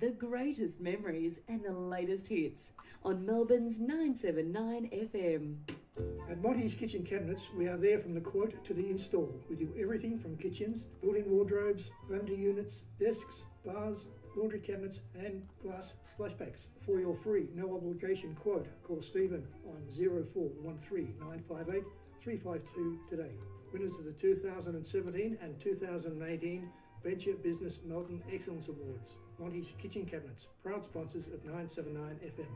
The greatest memories and the latest hits on Melbourne's 979 FM. At Monty's Kitchen Cabinets, we are there from the quote to the install. We do everything from kitchens, built-in wardrobes, vanity units, desks, bars, laundry cabinets and glass splashbacks. For your free, no obligation quote, call Stephen on 0413 958 352 today. Winners of the 2017 and 2018 Venture Business Melton Excellence Awards. Monty's Kitchen Cabinets, proud sponsors of 979 FM.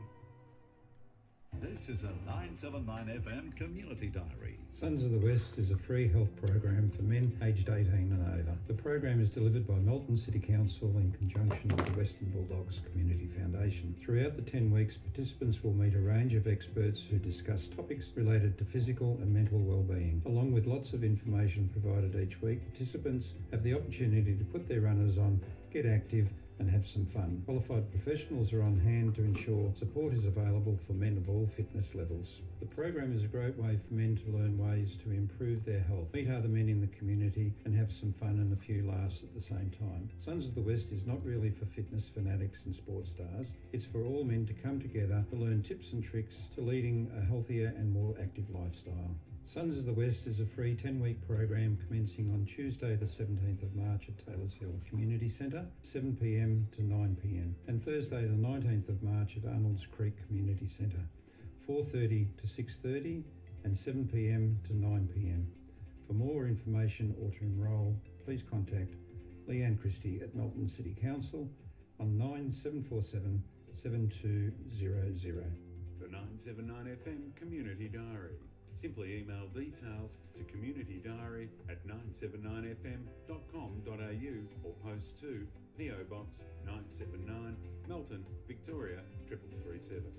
This is a 979 FM Community Diary. Sons of the West is a free health program for men aged 18 and over. The program is delivered by Melton City Council in conjunction with the Western Bulldogs Community Foundation. Throughout the 10 weeks, participants will meet a range of experts who discuss topics related to physical and mental well-being. Along with lots of information provided each week, participants have the opportunity to put their runners on, get active and have some fun. Qualified professionals are on hand to ensure support is available for men of all fitness levels. The program is a great way for men to learn ways to improve their health, meet other men in the community and have some fun and a few laughs at the same time. Sons of the West is not really for fitness fanatics and sports stars. It's for all men to come together to learn tips and tricks to leading a healthier and more active lifestyle. Sons of the West is a free 10-week program commencing on Tuesday the 17th of March at Taylors Hill Community Centre, 7 p.m. to 9 p.m, and Thursday the 19th of March at Arnold's Creek Community Centre, 4:30 to 6:30 and 7 p.m. to 9 p.m. For more information or to enrol, please contact Leanne Christie at Melton City Council on 9747 7200. The 979 FM Community Diary. Simply email details to communitydiary@979fm.com.au or post to PO Box 979 Melton, Victoria 3337.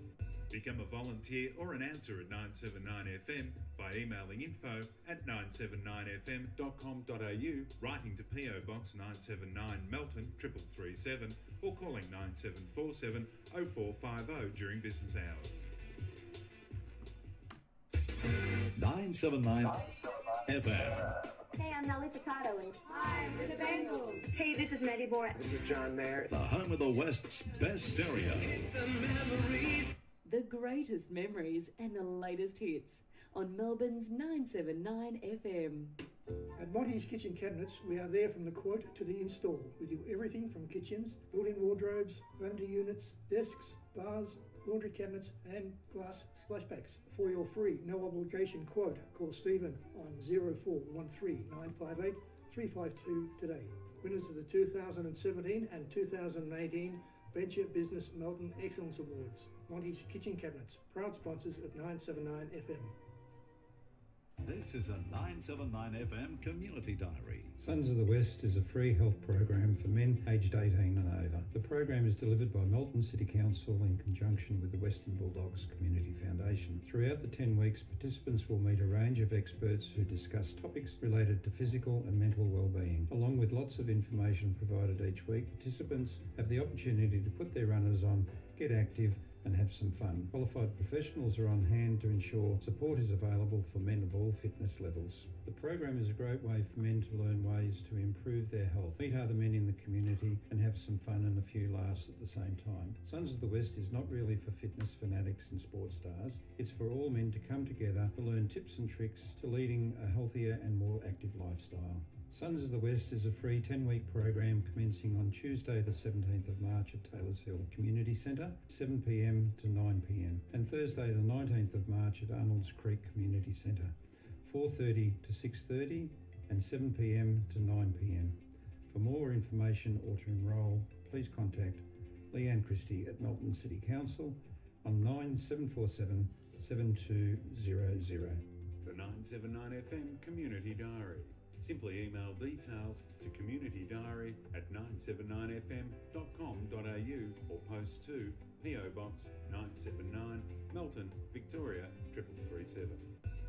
Become a volunteer or announcer at 979 FM by emailing info@979fm.com.au, writing to PO Box 979 Melton 3337 or calling 9747 0450 during business hours. 979 FM. Hey, I'm Nellie Furtado. And hi, we're the Bengals. Hey, this is Maddie Borat. This is John Mayer. The home of the West's best stereo. The greatest memories and the latest hits on Melbourne's 979 FM. At Monty's Kitchen Cabinets, we are there from the quote to the install. We do everything from kitchens, built-in wardrobes, vanity units, desks, bars, laundry cabinets and glass splashbacks. For your free, no obligation quote, call Stephen on 0413 958 352 today. Winners of the 2017 and 2018 Venture Business Melton Excellence Awards. Monty's Kitchen Cabinets, proud sponsors of 979 FM. This is a 979 FM Community Diary. Sons of the West is a free health program for men aged 18 and over. The program is delivered by Melton City Council in conjunction with the Western Bulldogs Community Foundation. Throughout the 10 weeks, participants will meet a range of experts who discuss topics related to physical and mental well-being. Along with lots of information provided each week, participants have the opportunity to put their runners on, get active and have some fun. Qualified professionals are on hand to ensure support is available for men of all fitness levels. The program is a great way for men to learn ways to improve their health, meet other men in the community and have some fun and a few laughs at the same time. Sons of the West is not really for fitness fanatics and sports stars. It's for all men to come together to learn tips and tricks to leading a healthier and more active lifestyle. Sons of the West is a free 10-week program commencing on Tuesday the 17th of March at Taylors Hill Community Centre, 7 p.m. to 9 p.m, and Thursday the 19th of March at Arnold's Creek Community Centre, 4:30 to 6:30 and 7 p.m. to 9 p.m. For more information or to enrol, please contact Leanne Christie at Melton City Council on 9747 7200. The 979 FM Community Diary. Simply email details to communitydiary@979fm.com.au or post to PO Box 979 Melton, Victoria 3337.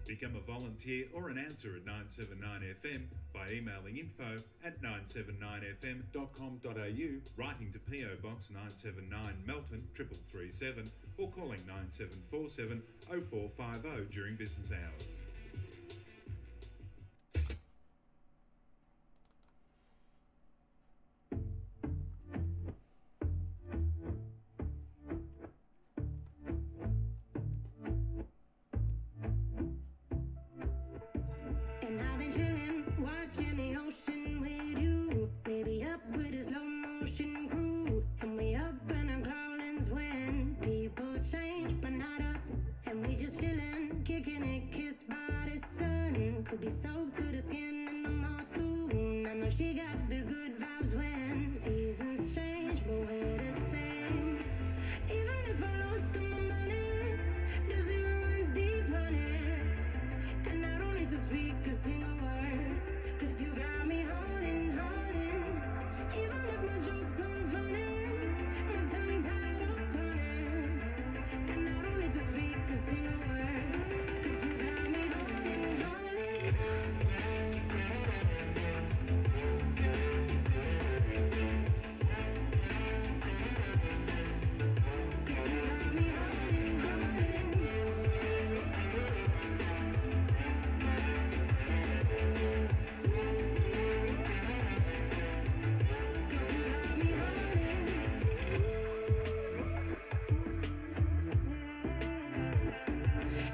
Become a volunteer or announcer at 979 FM by emailing info@979fm.com.au, writing to PO Box 979 Melton 3337 or calling 9747 0450 during business hours. Be soaked to the skin in the mall soon. I know she got the good vibes when seasons change, but we're the same. Even if I lost all my money, the zero runs deep, honey. And I don't need to speak a single word, 'cause you got me holding, holding. Even if my jokes aren't funny, my tongue tied up on it. And I don't need to speak a single word, 'cause you got me holding, holding.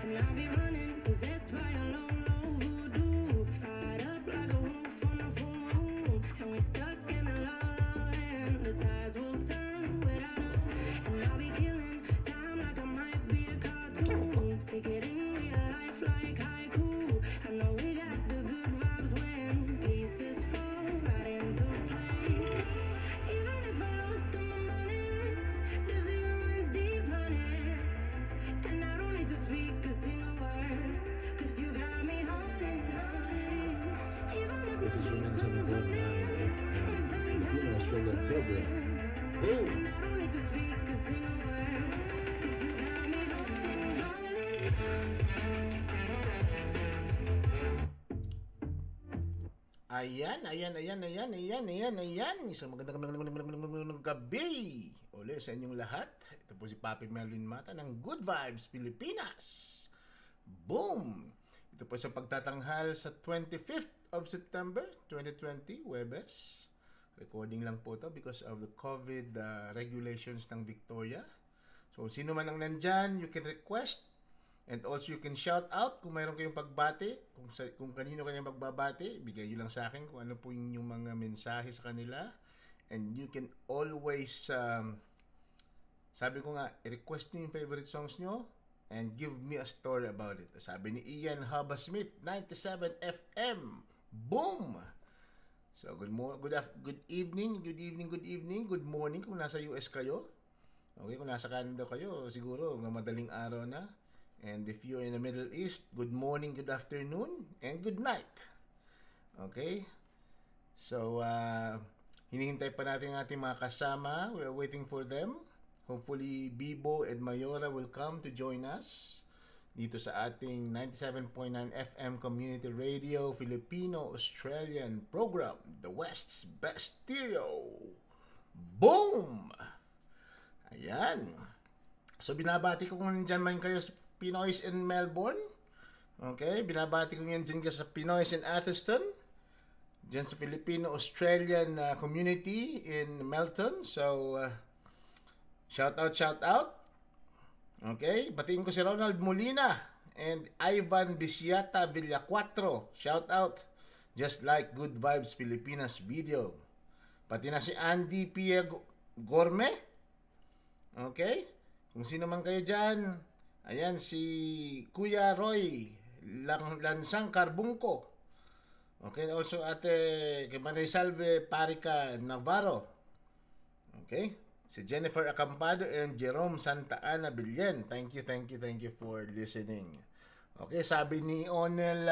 And I'll be running, 'cause that's why you're low, low voodoo. Fired up like a wolf on a full moon. And we're stuck in a la la land. The tides will turn without us. And I'll be killing time like I might be a cartoon. Take it in real life like haiku. I know we got the good vibes when pieces fall right into place. Even if I lost all my money, the zero runs deep, honey. And I don't need to speak a single word, 'cause you got me holding, holding. Even if my jokes aren't funny, my tongue tied up on it. And I don't need to speak a single word, 'cause you got me holding, holding. Ayan. Isang magandang gabi uli sa inyong lahat. Ito po si Papi Melvin Mata ng Good Vibes Pilipinas. Boom! Ito po sa pagtatanghal sa 25th of September 2020, Huwebes. Recording lang po to because of the COVID regulations ng Victoria. So, sino man ang nandyan, you can request. And also, you can shout out kung mayroon kayong pagbati. Kung kanino kayong magbabati, bigay nyo lang sa akin kung ano po yung mga mensahe sa kanila. And you can always, sabi ko nga, request nyo yung favorite songs nyo and give me a story about it. Sabi ni Ian Haba Smith, 97 FM. Boom! So, good evening, good morning kung nasa US kayo. Okay, kung nasa Canada kayo, siguro madaling araw na. And if you're in the Middle East, good morning, good afternoon, and good night. Okay? So, hinihintay pa natin ang ating mga kasama. We're waiting for them. Hopefully, Bibo and Mayora will come to join us dito sa ating 97.9 FM Community Radio Filipino-Australian program, The West's Best Stereo. Boom! Ayan. So, binabati ko kung nandyan man kayo sa Pinoys in Melbourne. Okay, binabati ko yan dyan sa Pinoys in Atherton. Dyan sa Filipino-Australian community in Melton. So, shout out. Okay, batiin ko si Ronald Molina and Ivan Bisiata Villacuatro. Shout out. Just like Good Vibes Pilipinas video. Pati na si Andy Pia Gorme. Okay, kung sino man kayo dyan. Ayan, si Kuya Roy Lansang Carbungco. Okay, also ate Manay Salve Parica Navarro. Okay, si Jennifer Acampado and Jerome Santa Ana Billen. Thank you for listening. Okay, sabi ni Onel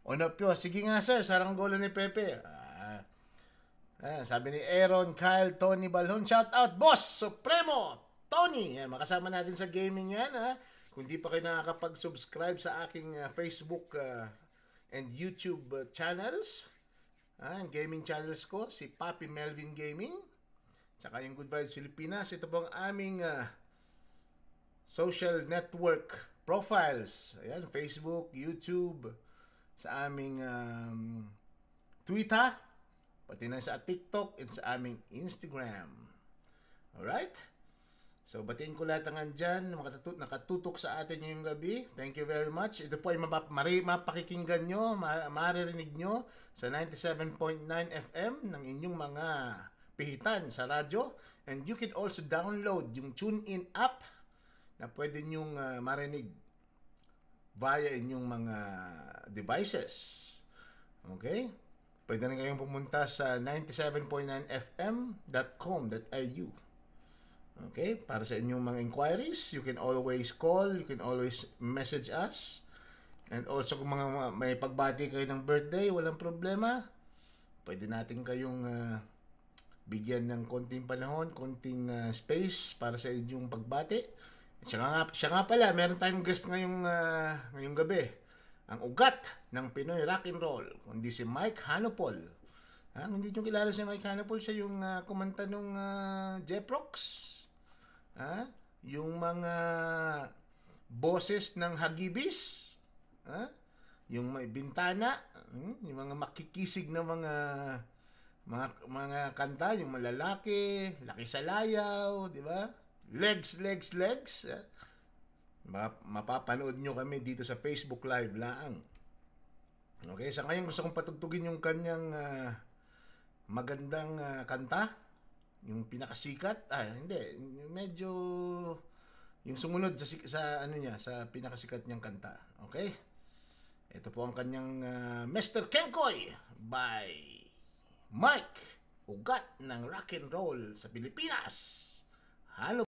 Onopio, sige nga sir, saranggolo ni Pepe. Sabi ni Aaron, Kyle, Tony Balhon, shout out Boss Supremo Tony. Yan, makasama natin sa gaming yan. Kung di pa kayo nakakapag-subscribe sa aking Facebook and YouTube channels, gaming channels ko, si Papi Melvin Gaming, tsaka yung Good Vibes Pilipinas. Ito po ang aming social network profiles. Ayan, Facebook, YouTube, sa aming Twitter, pati na sa TikTok, at sa aming Instagram. Alright? So, batiin ko lahat ng andyan, nakatutok sa atin ngayong gabi. Thank you very much. Ito po ay mapakikinggan nyo, maririnig nyo sa 97.9 FM ng inyong mga pihitan sa radyo. And you can also download yung TuneIn app na pwede nyong marinig via inyong mga devices. Okay? Pwede na kayong pumunta sa 97.9fm.com.au. Okay? Para sa inyong mga inquiries, you can always call, you can always message us. And also kung may pagbati kayo ng birthday, walang problema. Pwede natin kayong bigyan ng konting panahon, konting space para sa inyong pagbati. Siya nga pala, meron tayong guest ngayong gabi. Ang ugat ng Pinoy Rock and Roll, kundi si Mike Hanopol. Hindi nyo kilala si Mike Hanopol, siya yung kumanta nung Jeprox. Yung mga boses ng Hagibis. Yung may bintana, yung mga makikisig na mga kanta, yung malalaki, laki sa layaw, di ba? Legs. Mapapanood nyo kami dito sa Facebook Live laang. Okay, sa ngayon gusto kong patugtugin yung kanyang magandang kanta, yung pinakasikat. Hindi, medyo yung sumunod sa pinakasikat niyang kanta. Okay? Ito po ang kanyang Mr. Kenkoy by Mike, ugat ng rock and roll sa Pilipinas. Halo.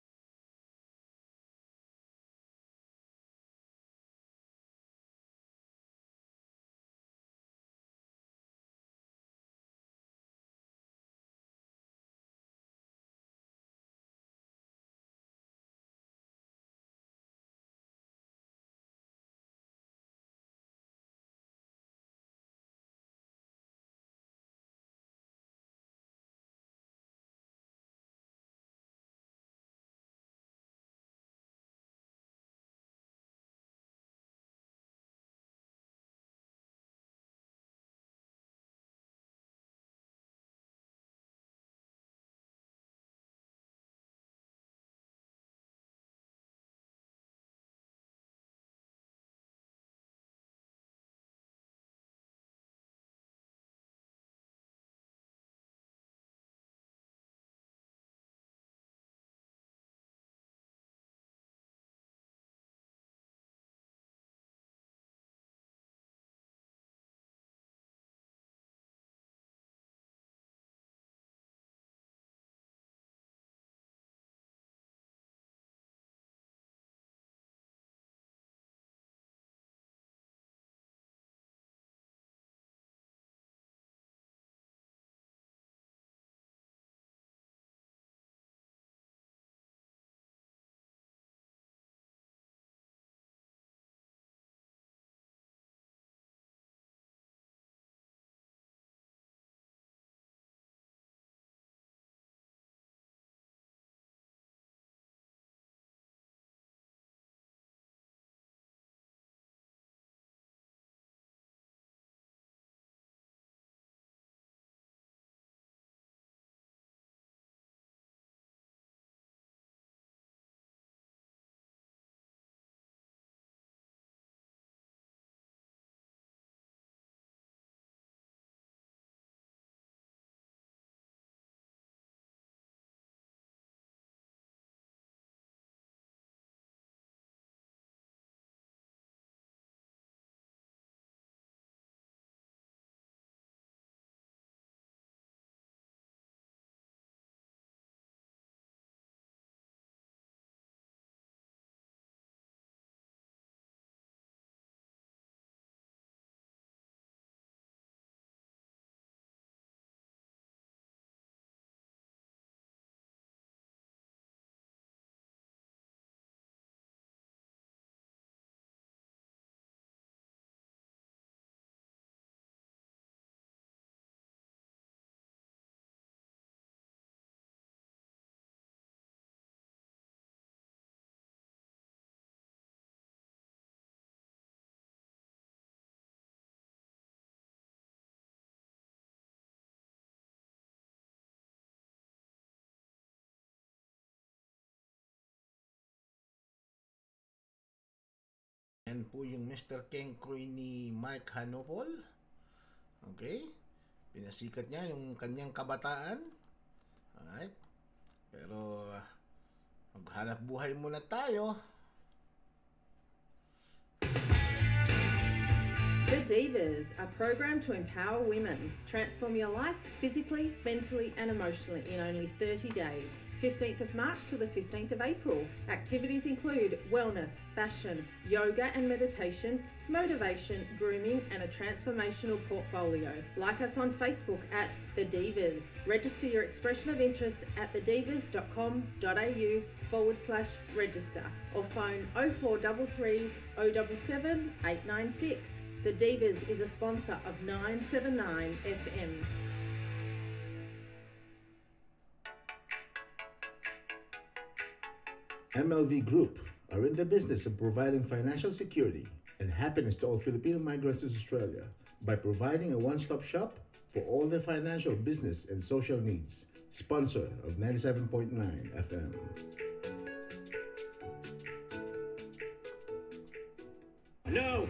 Yan po yung Mr. Kenkoy ni Mike Hanopol. Okay? Pinasikat niya yung kanyang kabataan. Alright? Pero maghanap buhay muna tayo. Divas, a program to empower women. Transform your life physically, mentally and emotionally in only 30 days. 15th of March to the 15th of April. Activities include wellness, fashion, yoga and meditation, motivation, grooming and a transformational portfolio. Like us on Facebook at The Divas. Register your expression of interest at thedivas.com.au/register or phone 0433 077 896. The Divas is a sponsor of 979 FM. MLV Group are in the business of providing financial security and happiness to all Filipino migrants to Australia by providing a one-stop shop for all their financial, business, and social needs. Sponsor of 97.9 FM. No,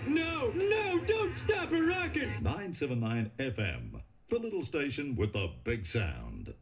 don't stop a rocket! 979 FM, the little station with the big sound.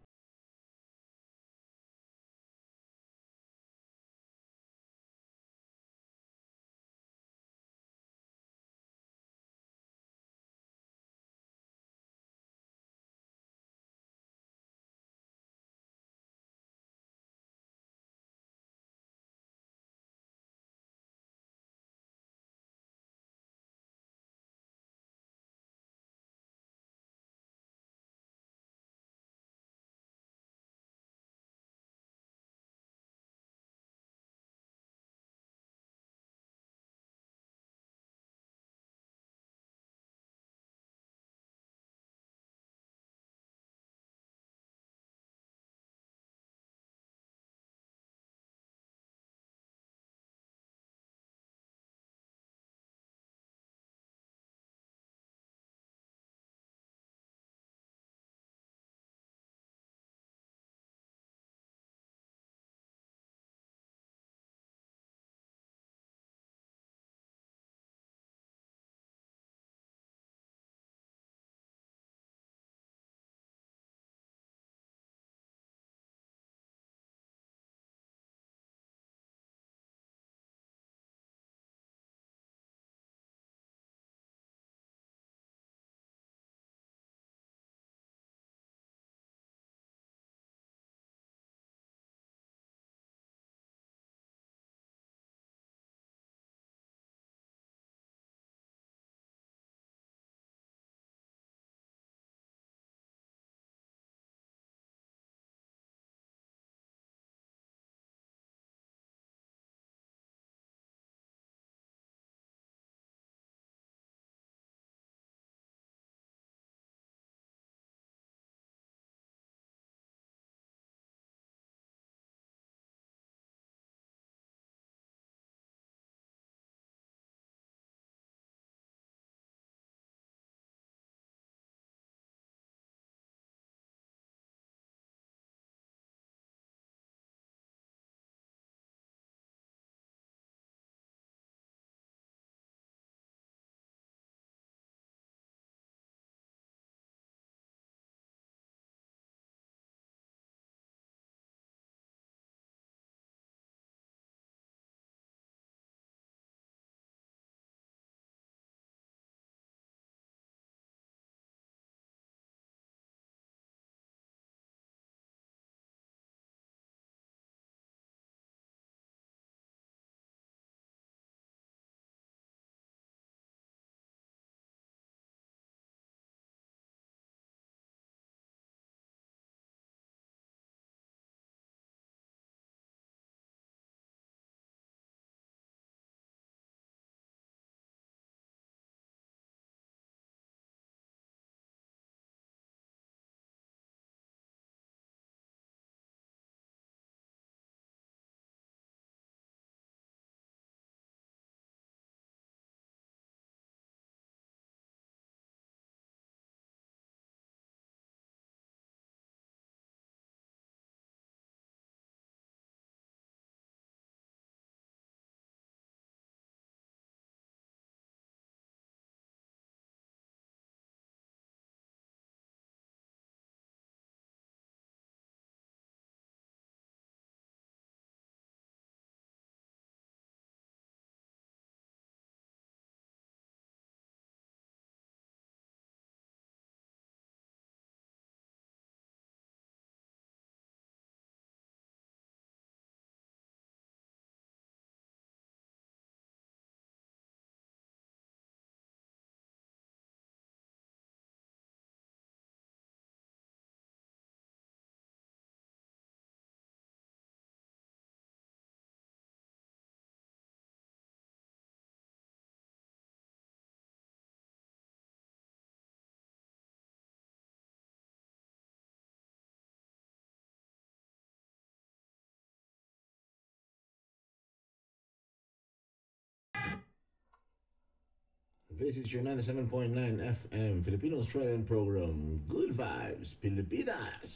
This is your 97.9 FM Filipino-Australian program, Good Vibes, Pilipinas.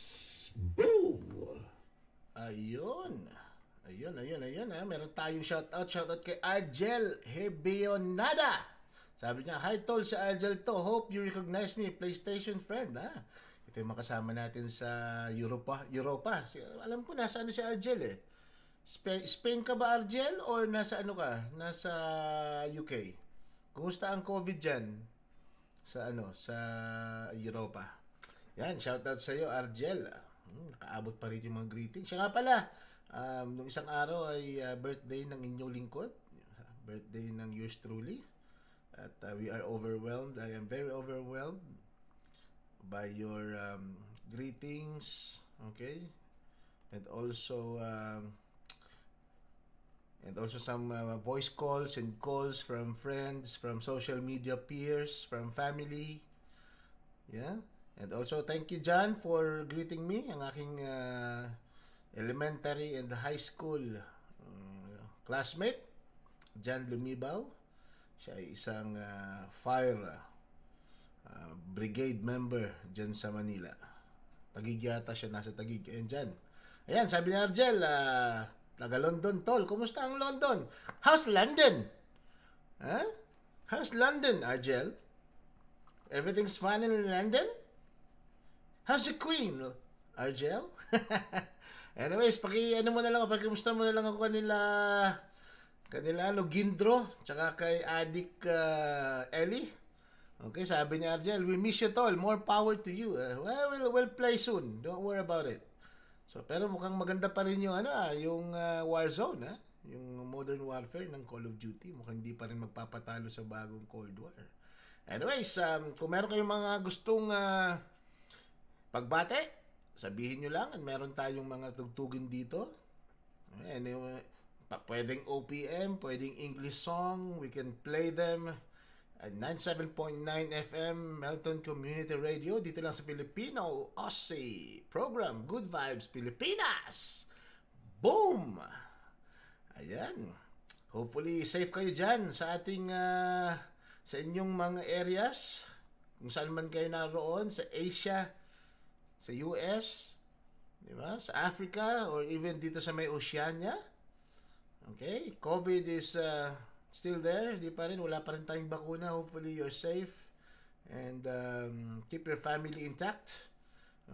Boom! Ayun. Ayun. Meron tayong shoutout kay Argel Hebionada. Sabi niya, hi tol sa Argel to. Hope you recognize me, PlayStation friend. Ito yung makasama natin sa Europa. Alam ko nasa ano si Argel eh. Spain ka ba, Argel? Or nasa ano ka? Nasa UK? Kumusta ang COVID dyan? Sa Europa. Yan, shoutout sa iyo, Argel. Nakaabot pa rin yung mga greetings. Siya nga pala, nung isang araw ay birthday ng inyong lingkod. Birthday ng yours truly. At we are overwhelmed. I am very overwhelmed by your greetings. Okay? And also some voice calls and calls from friends, from social media peers, from family. Yeah. And also thank you, John, for greeting me, ang aking elementary and high school classmate, John Lumibaw. Siya ay isang fire brigade member dyan sa Manila. Taguig yata siya, nasa Taguig. Ayan, John. Ayan, sabi ni Argel, taga London, tol. Kumusta ang London? How's London? Huh? How's London, Argel? Everything's fine in London? How's the Queen, Argel? Anyways, pakimusta mo na lang ako kanila Gindro, tsaka kay Adik Ellie. Okay, sabi ni Argel, we miss you, tol. More power to you. We'll play soon. Don't worry about it. So, pero mukhang maganda pa rin yung yung Warzone, yung Modern Warfare ng Call of Duty. Mukhang hindi pa rin magpapatalo sa bagong Cold War. Anyways, kung meron kayong mga gustong pagbate, sabihin nyo lang at meron tayong mga tugtugin dito. Anyway, pwedeng OPM, pwedeng English song, we can play them at 97.9 FM Melton Community Radio dito lang sa Filipino Aussie program, Good Vibes Pilipinas. Boom! Ayan. Hopefully safe kayo dyan sa ating sa inyong mga areas, kung saan man kayo naroon, sa Asia, sa US, di ba? Sa Africa, or even dito sa may Oceania. Okay? COVID is still there. Di pa rin. Wala pa rin tayong bakuna. Hopefully, you're safe. And keep your family intact.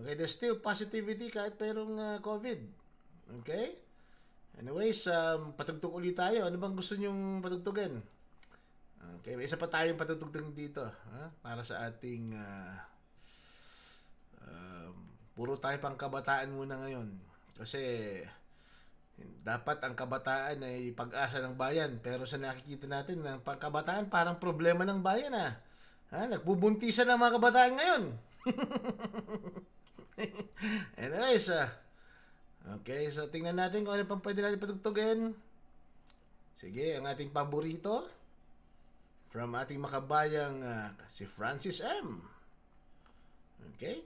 Okay? There's still positivity kahit mayroong COVID. Okay? Anyways, patugtog ulit tayo. Ano bang gusto nyong patugtugin? Okay, may isa pa tayong patutugtog dito, para sa ating puro tayo pang kabataan muna ngayon. Kasi dapat ang kabataan ay pag-asa ng bayan, pero sa nakikita natin ng pangkabataan parang problema ng bayan nagbubuntisan ang mga kabataan ngayon. Anyways, okay, so tingnan natin kung ano pang pwede natin patugtugin. Sige, ang ating paborito from ating makabayang si Francis M. Okay?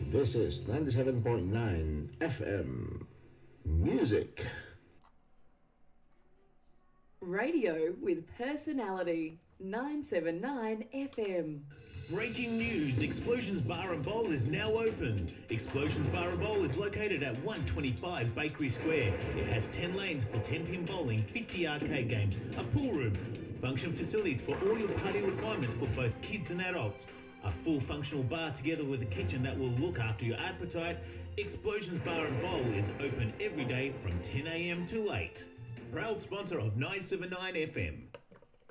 This is 97.9 FM Music. Radio with personality. 979 FM. Breaking news, Explosions Bar and Bowl is now open. Explosions Bar and Bowl is located at 125 Bakery Square. It has 10 lanes for 10-pin bowling, 50 arcade games, a pool room, function facilities for all your party requirements for both kids and adults, a full functional bar together with a kitchen that will look after your appetite. Explosions Bar and Bowl is open every day from 10 a.m. to 8. Proud sponsor of 979 FM.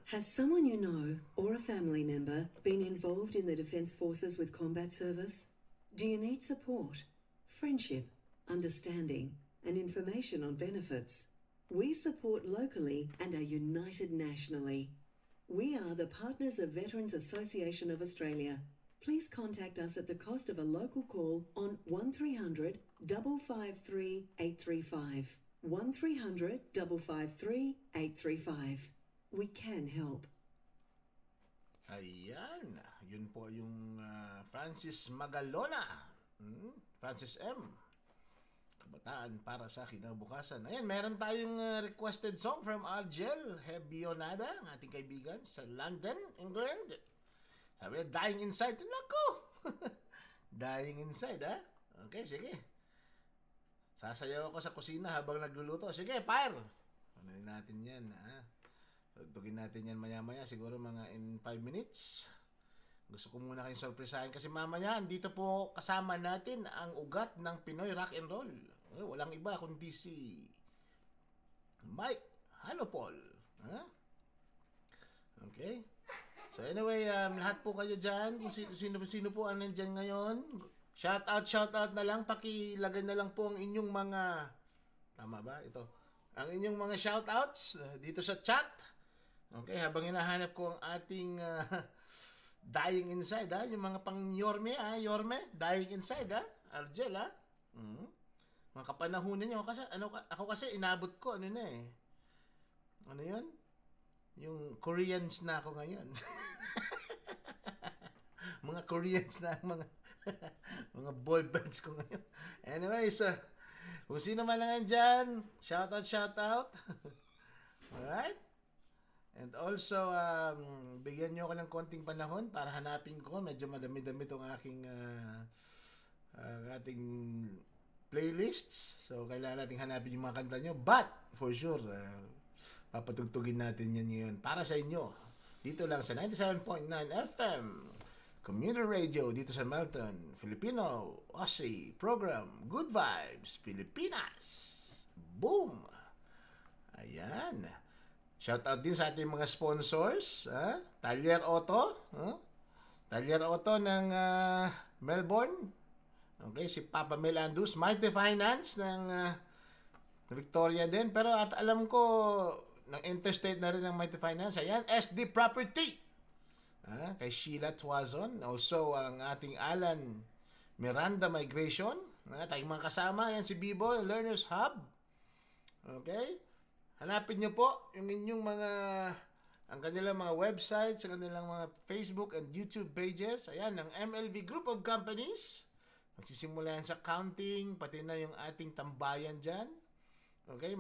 Has someone you know or a family member been involved in the Defence Forces with combat service? Do you need support, friendship, understanding, and information on benefits? We support locally and are united nationally. We are the partners of Veterans Association of Australia. Please contact us at the cost of a local call on 1300 553 835. 1300 553 835. We can help. Ayan, yun po yung Francis Magalona. Francis M. Kabataan para sa kinabukasan. Ayan, meron tayong requested song from Argel Hebionada, ang ating kaibigan sa London, England. Sabi niya, Dying Inside. Naku! Dying Inside, ha? Okay, sige. Sasayaw ako sa kusina habang nagluluto. Sige, fire! Ano natin yan, ha? Tugin natin yan maya-maya, siguro mga in 5 minutes. Gusto ko muna kayong sorpresahin kasi mamaya andito po kasama natin ang ugat ng Pinoy Rock and Roll. Walang iba kundi si Mike Halopol. Okay. So anyway, lahat po kayo dyan, kung sino po ang nandyan ngayon, shout out na lang, pakilagay na lang po ang inyong mga, tama ba ito? Ang inyong mga shout outs dito sa chat. Okay, habang hinahanap ko ang ating Dying Inside, ha? Yung mga pang Yorme, Yorme, Dying Inside, ha? Argel, ha? Mga kapanahunan niyo. Kasi, ako kasi inabot ko, ano na eh. Ano yun? Yung Koreans na ako ngayon. Mga Koreans na mga mga boy bands ko ngayon. Anyways, kung sino man lang dyan, shout out. Alright? And also, bigyan nyo ako ng konting panahon para hanapin ko. Medyo madami-dami itong ating playlists. So, kailangan natin hanapin yung mga kanta nyo. But, for sure, papatugtugin natin yan ngayon para sa inyo. Dito lang sa 97.9 FM, Community Radio, dito sa Melton, Filipino, Aussie program, Good Vibes, Pilipinas. Boom! Ayan. Shoutout din sa ating mga sponsors, Talyer Auto, Talyer Auto ng Melbourne. Okay, si Papa Mel Andrews, Mighty Finance ng Victoria din, pero at alam ko ng interstate na rin ng Mighty Finance. Ayan, SD Property. Kay Sheila Tuazon, also ang ating Alan Miranda Migration, tayong mga kasama, yan si Bibo, Learners Hub. Okay? Hanapin nyo po yung inyong ang kanilang mga websites, ang kanilang mga Facebook and YouTube pages. Ayan, ng MLV Group of Companies. Magsisimula yan sa accounting, pati na yung ating tambayan dyan. Okay,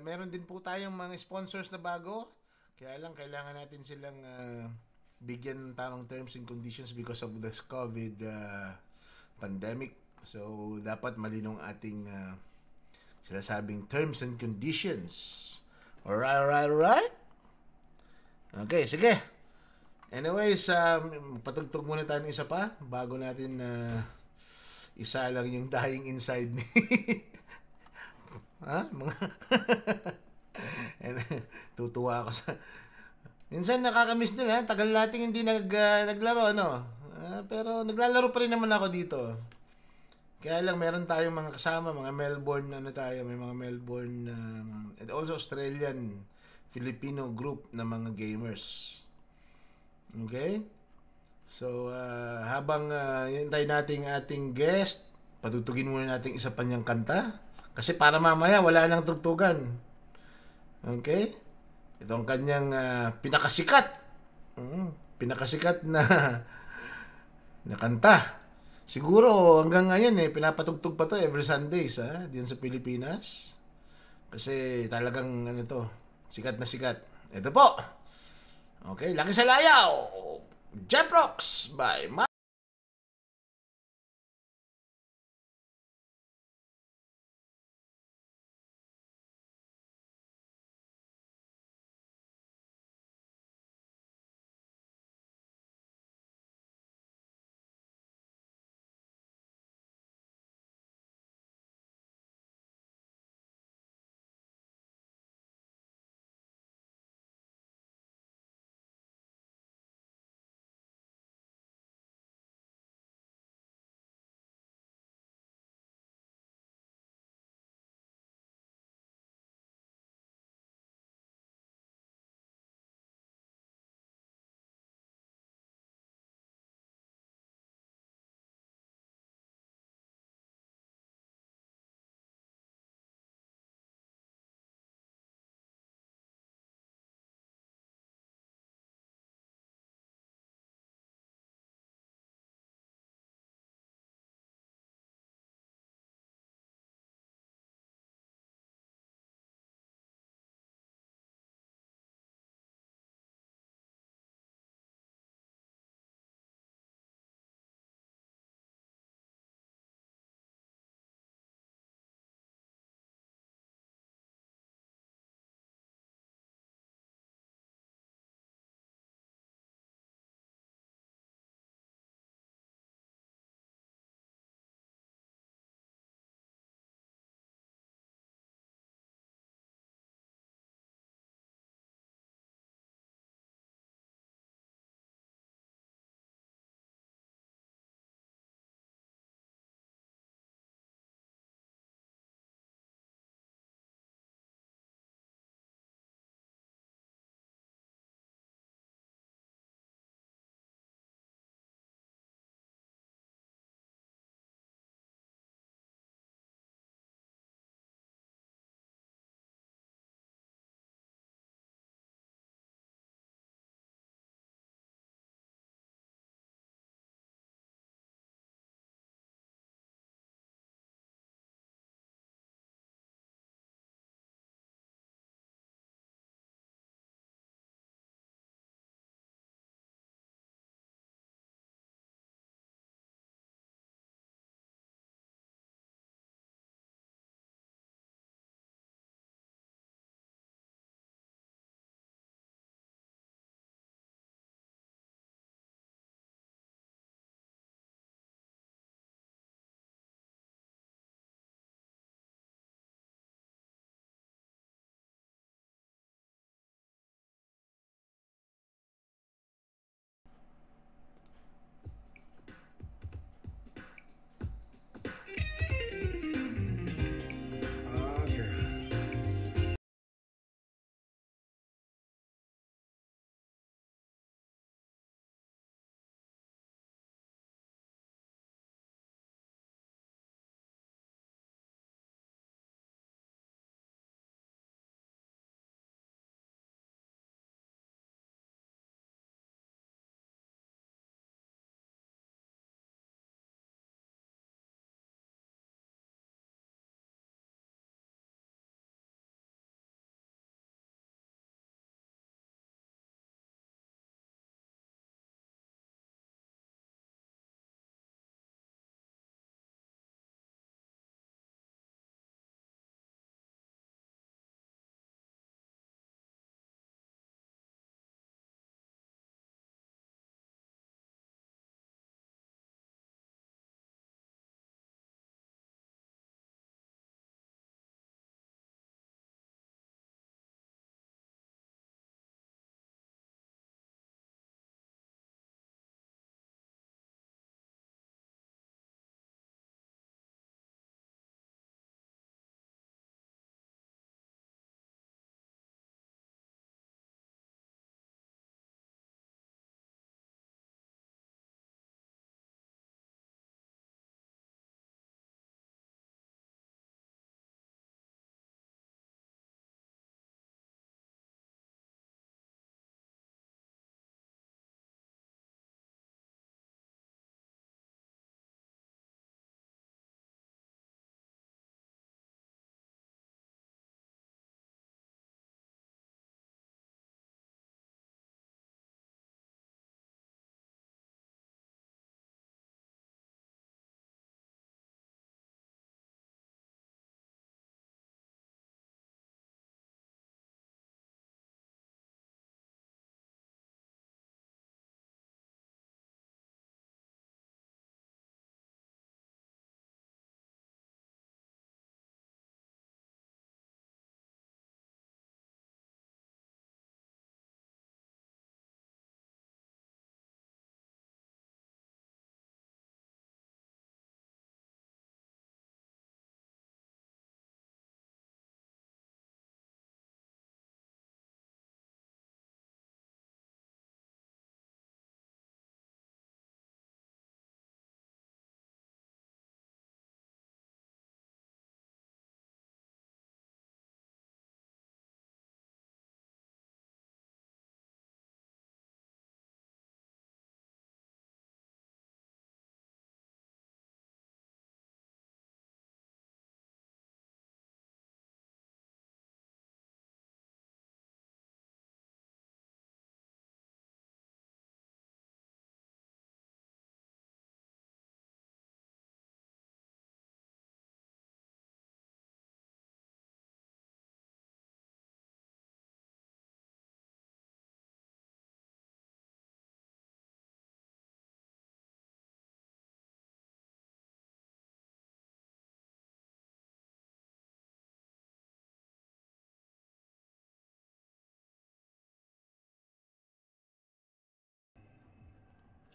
meron din po tayong mga sponsors na bago. Kaya lang, kailangan natin silang bigyan ng tamang terms and conditions because of this COVID pandemic. So, dapat malinong ating sinasabing terms and conditions. Alright. Okay, sige. Anyways, patugtog muna tayo ng isa pa bago natin isa lang yung Dying Inside ni tutuwa ako sa minsan nakakamiss din, tagal natin hindi naglaro, pero naglalaro pa rin naman ako dito. Kaya lang meron tayong mga kasama, mga Melbourne may mga Melbourne and also Australian Filipino group na mga gamers. Okay? So, habang hintay nating ating guest, patutugin muna natin isa pa niyang kanta. Kasi para mamaya wala nang tugtugan. Okay? Ito ang kanyang pinakasikat na kanta. Siguro hanggang ngayon pinapatugtog pa to every Sundays diyan sa Pilipinas. Kasi talagang ano to, sikat na sikat. Ito po. Okay, Laki sa Layaw. Jeprox by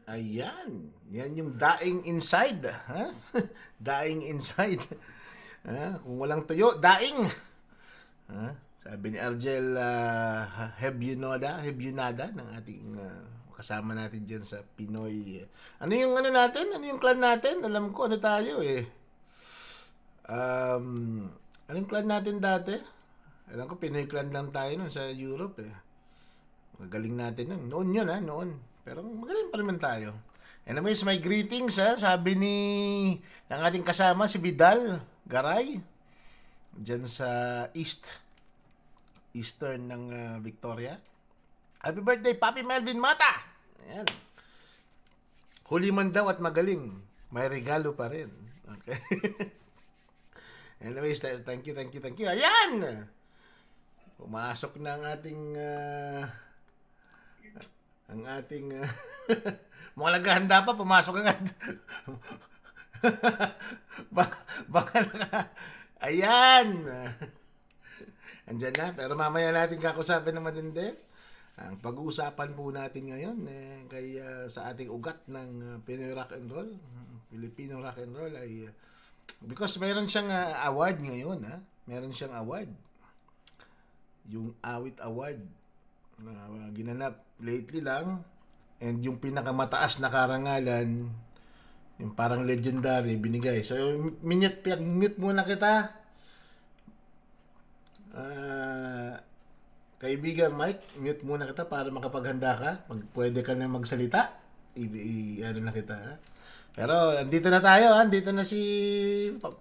Ayan. Yan yung daing inside. Ha? Daing inside. Ha? Kung walang tuyo, daing. Ha? Sabi ni Argel Hebyunada ng ating kasama natin dyan sa Pinoy. Ano yung ano natin? Ano yung clan natin? Alam ko ano tayo eh. Anong clan natin dati? Alam ko Pinoy clan lang tayo nun sa Europe eh. Magaling natin nun. Noon yun ha, noon. Pero magaling pa naman tayo. Anyways, my greetings ha. Sabi ng ating kasama si Vidal Garay. Dyan sa Eastern ng Victoria. Happy birthday, Papi Melvin Mata! Ayan. Huli man daw at magaling. May regalo pa rin. Okay. Anyways, thank you. Ayan! Pumasok na ang ating mga naghahanda pa, pumasok agad. Baka ayan! Andyan na, pero mamaya natin kakusapin ng matindi. Ang pag-uusapan po natin ngayon sa ating ugat ng Pinoy Rock and Roll, Filipino Rock and Roll ay because mayroon siyang award ngayon, ha? Meron siyang award. Yung Awit Award na ginanap lately lang, and yung pinakamataas na karangalan, yung parang legendary, binigay. So, mute muna kita. Kaibigan Mike, mute muna kita para makapaghanda ka. Pag pwede ka na magsalita, ano na kita. Ha? Pero, andito na tayo. Ha? Andito na si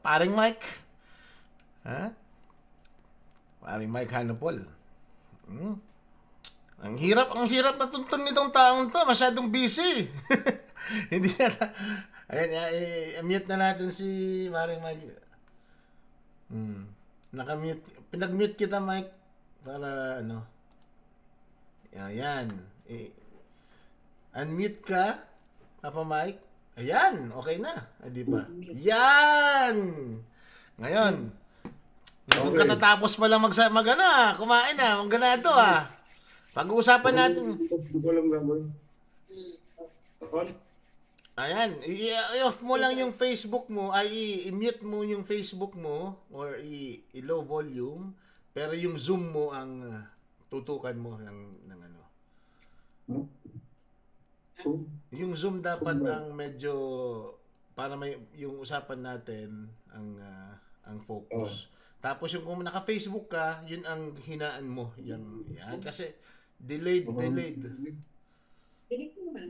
paring Mike. Ha? Paring Mike Hanopol. Ang hirap na tuntun nitong taong to. Masyadong busy. Hindi na. Ayan, mute na natin si paring Mike. Nakamute. Pinag-mute kita, Mike. Para ano. Ayan. Unmute ka, Papa Mike. Ayan, okay na. Di ba? Yan! Ngayon, kung katatapos pa lang kumain na, ang ganado Pag-uusapan natin. Ayan, i-off mo lang yung Facebook mo, i-mute mo yung Facebook mo, or i-low volume, pero yung Zoom mo ang tutukan mo ng ano. Yung Zoom dapat ang medyo para may yung usapan natin ang focus. Tapos yung kung naka-Facebook ka, yun ang hinaan mo. Yan kasi delayed.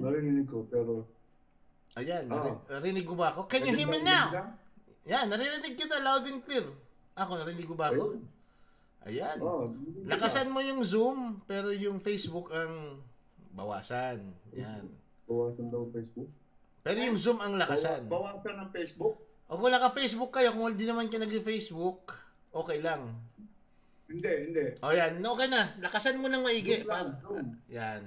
Narinig ko pero ayan, narinig ko ba ako? Can you hear me now? Yan, narinig kita loud and clear. Ako, narinig ko ba ako? Ayan. Lakasan mo yung Zoom, pero yung Facebook ang bawasan. Yan. Bawasan daw Facebook? Pero yung Zoom ang lakasan. Bawasan ang Facebook? O kung naka-Facebook kayo, kung hindi naman kayo nag-Facebook, okay lang. Hindi. O yan, okay na. Lakasan mo ng maigi. Yan.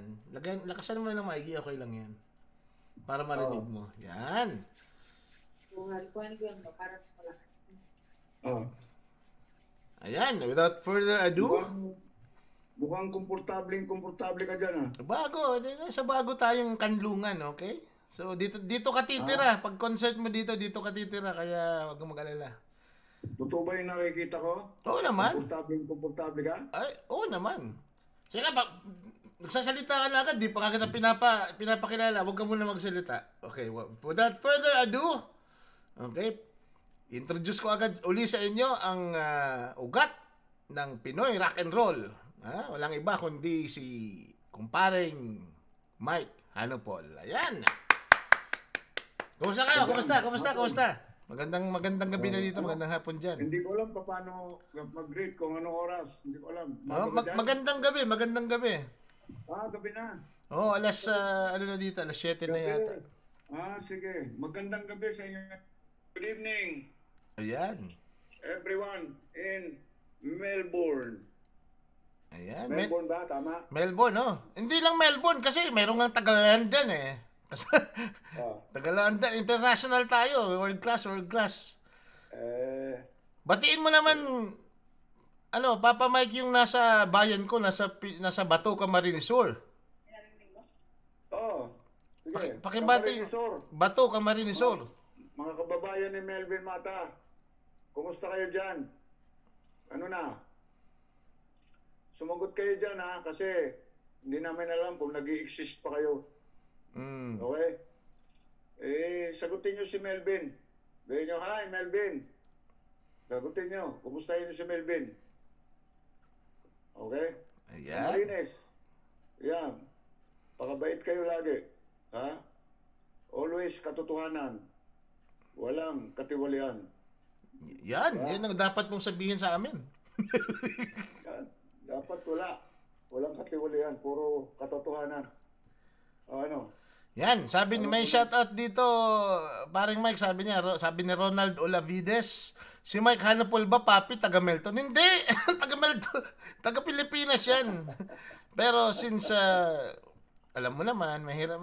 Lakasan mo ng maigi, okay lang yan. Para marinig mo. Yan. Ayan, without further ado. Mukhang komportable ka dyan Bago, sa bago tayong kanlungan, okay? So dito ka titira. Pag concert mo dito ka titira, kaya wag kang mag-alala. Totoo ba yung nakikita ko? Oo naman. Komportable ka? Ay, oo naman. Sige, nagsasalita ka na agad, di pa ka kita pinapakilala, huwag ka muna magsalita. Okay, without further ado, okay, introduce ko agad uli sa inyo ang ugat ng Pinoy Rock and Roll. Walang iba kundi si kumparing Mike Hanopol. Ayan. Kumusta kayo? Kumusta? Magandang gabi na dito, magandang hapon dyan. Hindi ko alam paano mag-greet kung anong oras. Hindi ko alam. Magandang gabi. Gabi na. Alas, na dito, alas 7 na yata. Sige. Magandang gabi sa inyo. Good evening. Ayan. Everyone in Melbourne. Ayan. Melbourne ba? Tama? Melbourne, Hindi lang Melbourne kasi mayroong nga Tagalan dyan Tagalan, international tayo. World class. Batiin mo naman, Papa Mike, yung nasa bayan ko, nasa Bato, Camarines Sur. Sige, Pakibati. Camarinesor. Bato, Camarinesor. Mga kababayan ni Melvin Mata, kumusta kayo dyan? Ano na? Sumagot kayo dyan ha, kasi hindi namin alam kung nag-i-exist pa kayo. Okay? Sagutin nyo si Melvin. Sabihin nyo, hi Melvin. Sagutin nyo, kumustahin nyo si Melvin. Okay? Ayan. Malinis. Yan. Pakabait kayo lagi. Ha? Always katotohanan. Walang katiwalian. Yan ang dapat mong sabihin sa amin. Yan. Dapat walang katiwalian, puro katotohanan. Ano? Yan, sabi ni may shoutout dito, paring Mike, sabi ni Ronald Olavides, si Mike Hanapol ba, papi, taga Melton? Hindi! Taga Melton, taga Pilipinas yan. Pero since, alam mo naman, mahirap,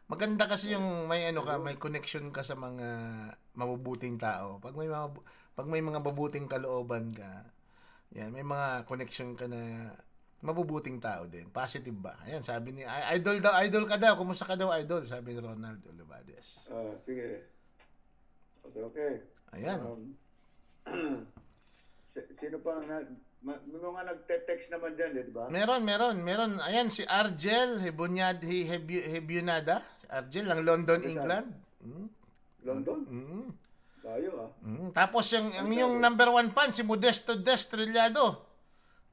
maganda kasi yung may connection ka sa mga mabubuting tao. Pag may mga mabubuting kalooban ka, yan, may mga connection ka na mabubuting tao din. Positive ba? Ayan, sabi ni, idol ka daw. Kumusta ka daw, idol? Sabi ni Ronald Olivades. Sige. Okay. Ayan. Sino pa? May mga nagte-text naman dyan, di ba? Meron. Ayan, si Argel Hebunada. Argel, ng London, England. London? Tayo Tapos yung number 1 fan, si Modesto Des Trillado.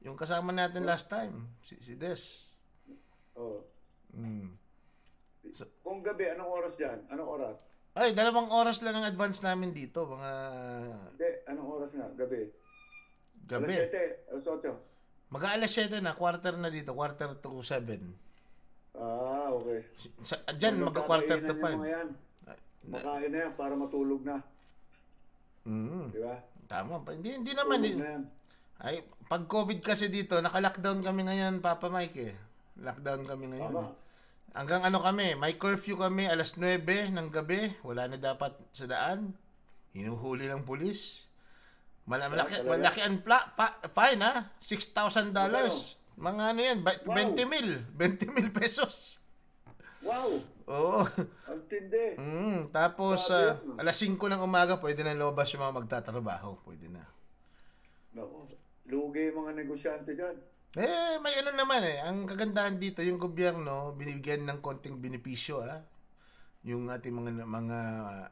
Yung kasama natin last time, si Des. So, kung gabi, anong oras dyan? Anong oras? Ay, 2 oras lang ang advance namin dito. Hindi, anong oras nga? Gabi? Gabi. Alas 8? Mag-aalas 7 na, quarter na dito, quarter to 7. Okay. Diyan, mag-quarter to 5. Makain na yan para matulog na. Di ba? Tama pa. Hindi naman. Ay, pag COVID kasi dito, naka-lockdown kami ngayon, Papa Mike eh. Lockdown kami ngayon. Hanggang kami, may curfew kami alas 9 ng gabi. Wala na dapat sa daan. Hinuhuli ng pulis. Malaki ang fine ha. $6,000. Mga yan, 20 mil pesos. Wow! Oo. Ang tindi. Tapos, alas 5 ng umaga, pwede na lumabas yung mga magtatrabaho. Pwede na. Lugi yung mga negosyante dyan. May naman Ang kagandahan dito, yung gobyerno, binibigyan ng konting benepisyo, yung ating mga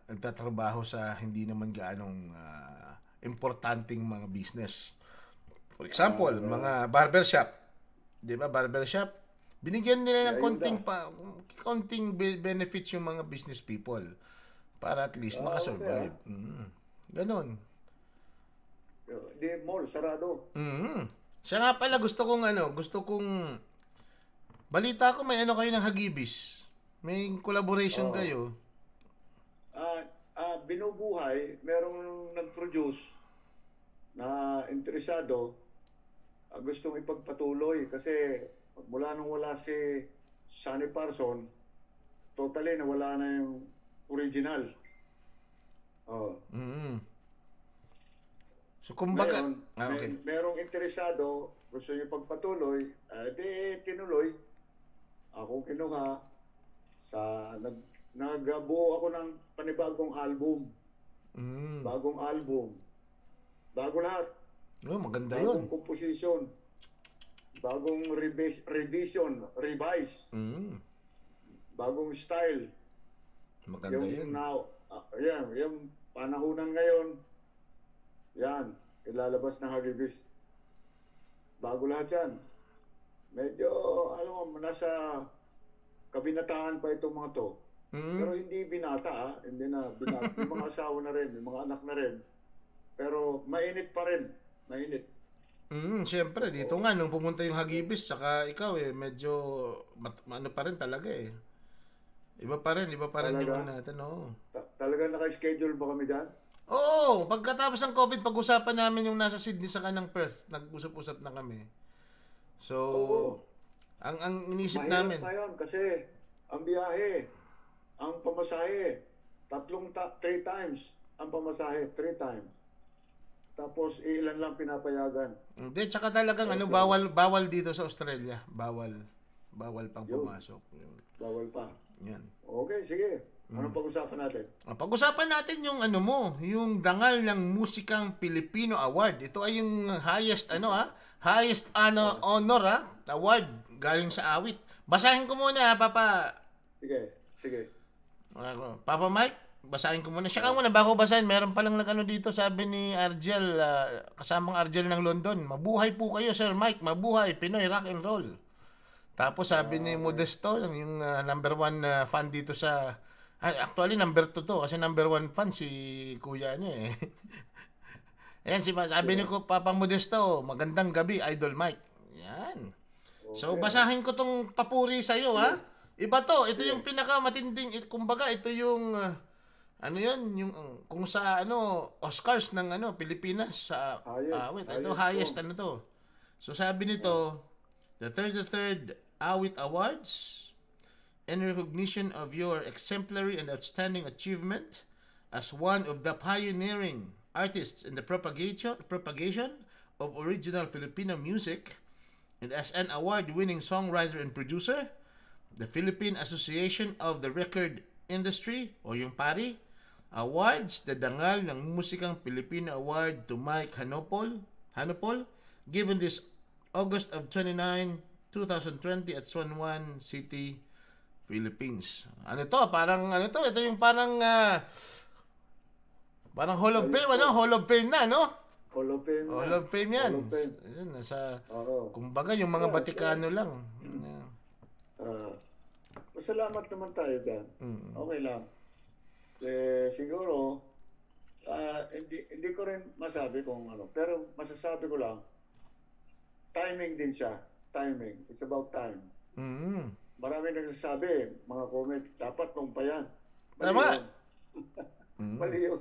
nagtatrabaho sa hindi naman gaanong importanteng mga business. For example, mga barbershop. Di ba, barbershop? Binigyan nila ng konting benefits yung mga business people para at least makasurvive. Ganon. Di mall, sarado. Siya nga pala, gusto kong balita ko may kayo ng Hagibis. May collaboration kayo. Binubuhay, merong nag-produce na interesado, gustong ipagpatuloy kasi mula nung wala si Sunny Parson, totally nawala na yung original. So kumbaga, merong interesado, gusto niyo pagpatuloy, tinuloy. Ako kinuha sa nagbuo ako ng panibagong album. Bagong album. Bago lahat. Maganda bagong composition. Bagong revision, revise. Bagong style. Maganda yung yung panahunan ngayon. Yan, ilalabas na Hagibis. Bago lahat yan. Medyo, nasa kabinataan pa itong mga to. Pero hindi binata, hindi na binata. May mga asawa na rin, may mga anak na rin. Pero mainit pa rin. Mainit. Siyempre, dito nga, nung pumunta yung Hagibis, saka ikaw medyo, pa rin talaga Iba pa rin yung natin, Talaga naka-schedule ba kami dyan? Oo, pagkatapos ng COVID, pag-usapan namin yung nasa Sydney saka ng Perth. Nag-usap-usap na kami. So, ang inisip namin. Mahirap ngayon kasi ang biyahe, ang pamasahe, 3 times ang pamasahe, 3 times. Tapos ilan lang pinapayagan. Hindi, tsaka talagang bawal dito sa Australia. Bawal pang pumasok. Bawal pa. Yan. Okay, sige. Anong pag-usapan natin? Pag-usapan natin yung ano mo, yung dangal ng musikang Pilipino Award. Ito ay yung highest highest honor award galing sa awit. Basahin ko muna, Papa. Sige. Papa Mike, basahin ko muna. Siya ka muna bago basahin. Meron palang nag-ano dito, sabi ni Argel, kasamang Argel ng London. Mabuhay po kayo, Sir Mike. Mabuhay, Pinoy rock and roll. Tapos sabi ni Modesto, yung number 1 fan dito sa... actually, number 2 to. Kasi number 1 fan si Kuya eh. Ayan, sabi ni ko, Papa Modesto, magandang gabi, Idol Mike. Yan. So, basahin ko tong papuri sa'yo, ha? Iba to. Ito yung pinakamatinding, kumbaga, ito yung... yung kung sa Oscars ng Pilipinas sa awit. Ito highest to. So sabi nito, the 33rd Awit Awards in recognition of your exemplary and outstanding achievement as one of the pioneering artists in the propagation of original Filipino music and as an award-winning songwriter and producer, the Philippine Association of the Record Industry o yung PARI awards the dangal ng musikang Pilipino Award to Mike Hanopol, given this August of 29, 2020 at San Juan City, Philippines. Ito yung parang Hall of Fame, Hall of Fame na, no? Hall of Fame. Hall of Fame yan. Yan, kumbaga yung mga Batikano lang. Masalamat naman tayo dyan. Okay lang. Siguro, hindi ko rin masabi kung ano. Pero masasabi ko lang, timing din siya. Timing. It's about time. Marami nagsasabi, mga comment, dapat nung pa yan. Tama. Mali yun.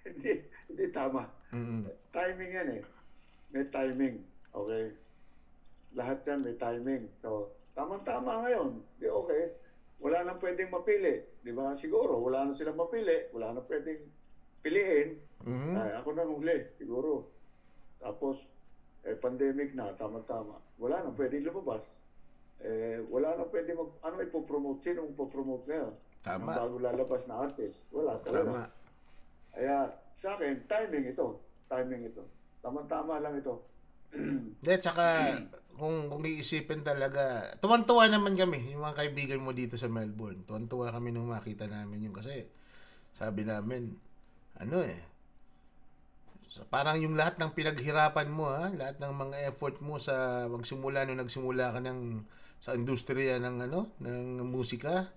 Hindi tama. Timing yan eh. May timing. Okay? Lahat yan may timing. So, tama-tama ngayon. Di okay. Wala nang pwedeng mapili. Di ba? Siguro, wala na silang mapili. Wala nang pwedeng piliin. Ay, ako na huli. Siguro. Tapos, pandemic na. Tama-tama. Wala nang pwedeng lumabas. Wala nang pwedeng ipopromote. Sino ipopromote ngayon? Tama. Ang bago lalabas na artist. Wala talaga. Tama. Kaya, sa akin, timing ito. Tama-tama lang ito. Tsaka kung iisipin talaga, tuwan-tuwa naman kami, yung mga kaibigan mo dito sa Melbourne. Tuwan-tuwa kami nung makita namin yun kasi sabi namin, parang yung lahat ng pinaghirapan mo, lahat ng mga effort mo sa nagsimula ka sa industriya ng musika.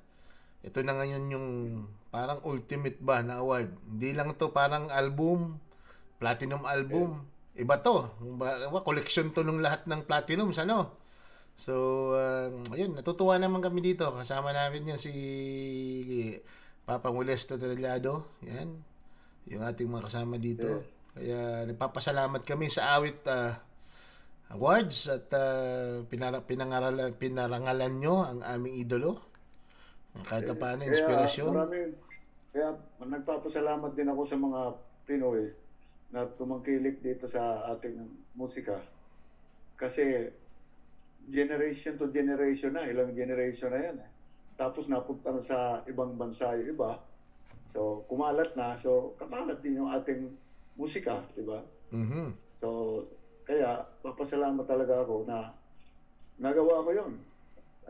Ito na ngayon yung parang ultimate ba na award. Hindi lang to parang album, platinum album. Iba to. Collection to ng lahat ng platinums, So, ayun, natutuwa naman kami dito. Kasama namin yan si Papa Modesto Delgado. Yan. Yung ating mga kasama dito. Kaya nagpapasalamat kami sa Awit Awards at pinarangalan nyo ang aming idolo. Kahit paano, inspirasyon. Kaya nagpapasalamat din ako sa mga Pinoy na tumangkilik dito sa ating musika. Kasi generation to generation na, ilang generation na yan. Tapos napunta na sa ibang bansa yung iba. So, kumalat na. So, kakalat din yung ating musika, di ba? So, kaya, papasalamat talaga ako na nagawa ko yun.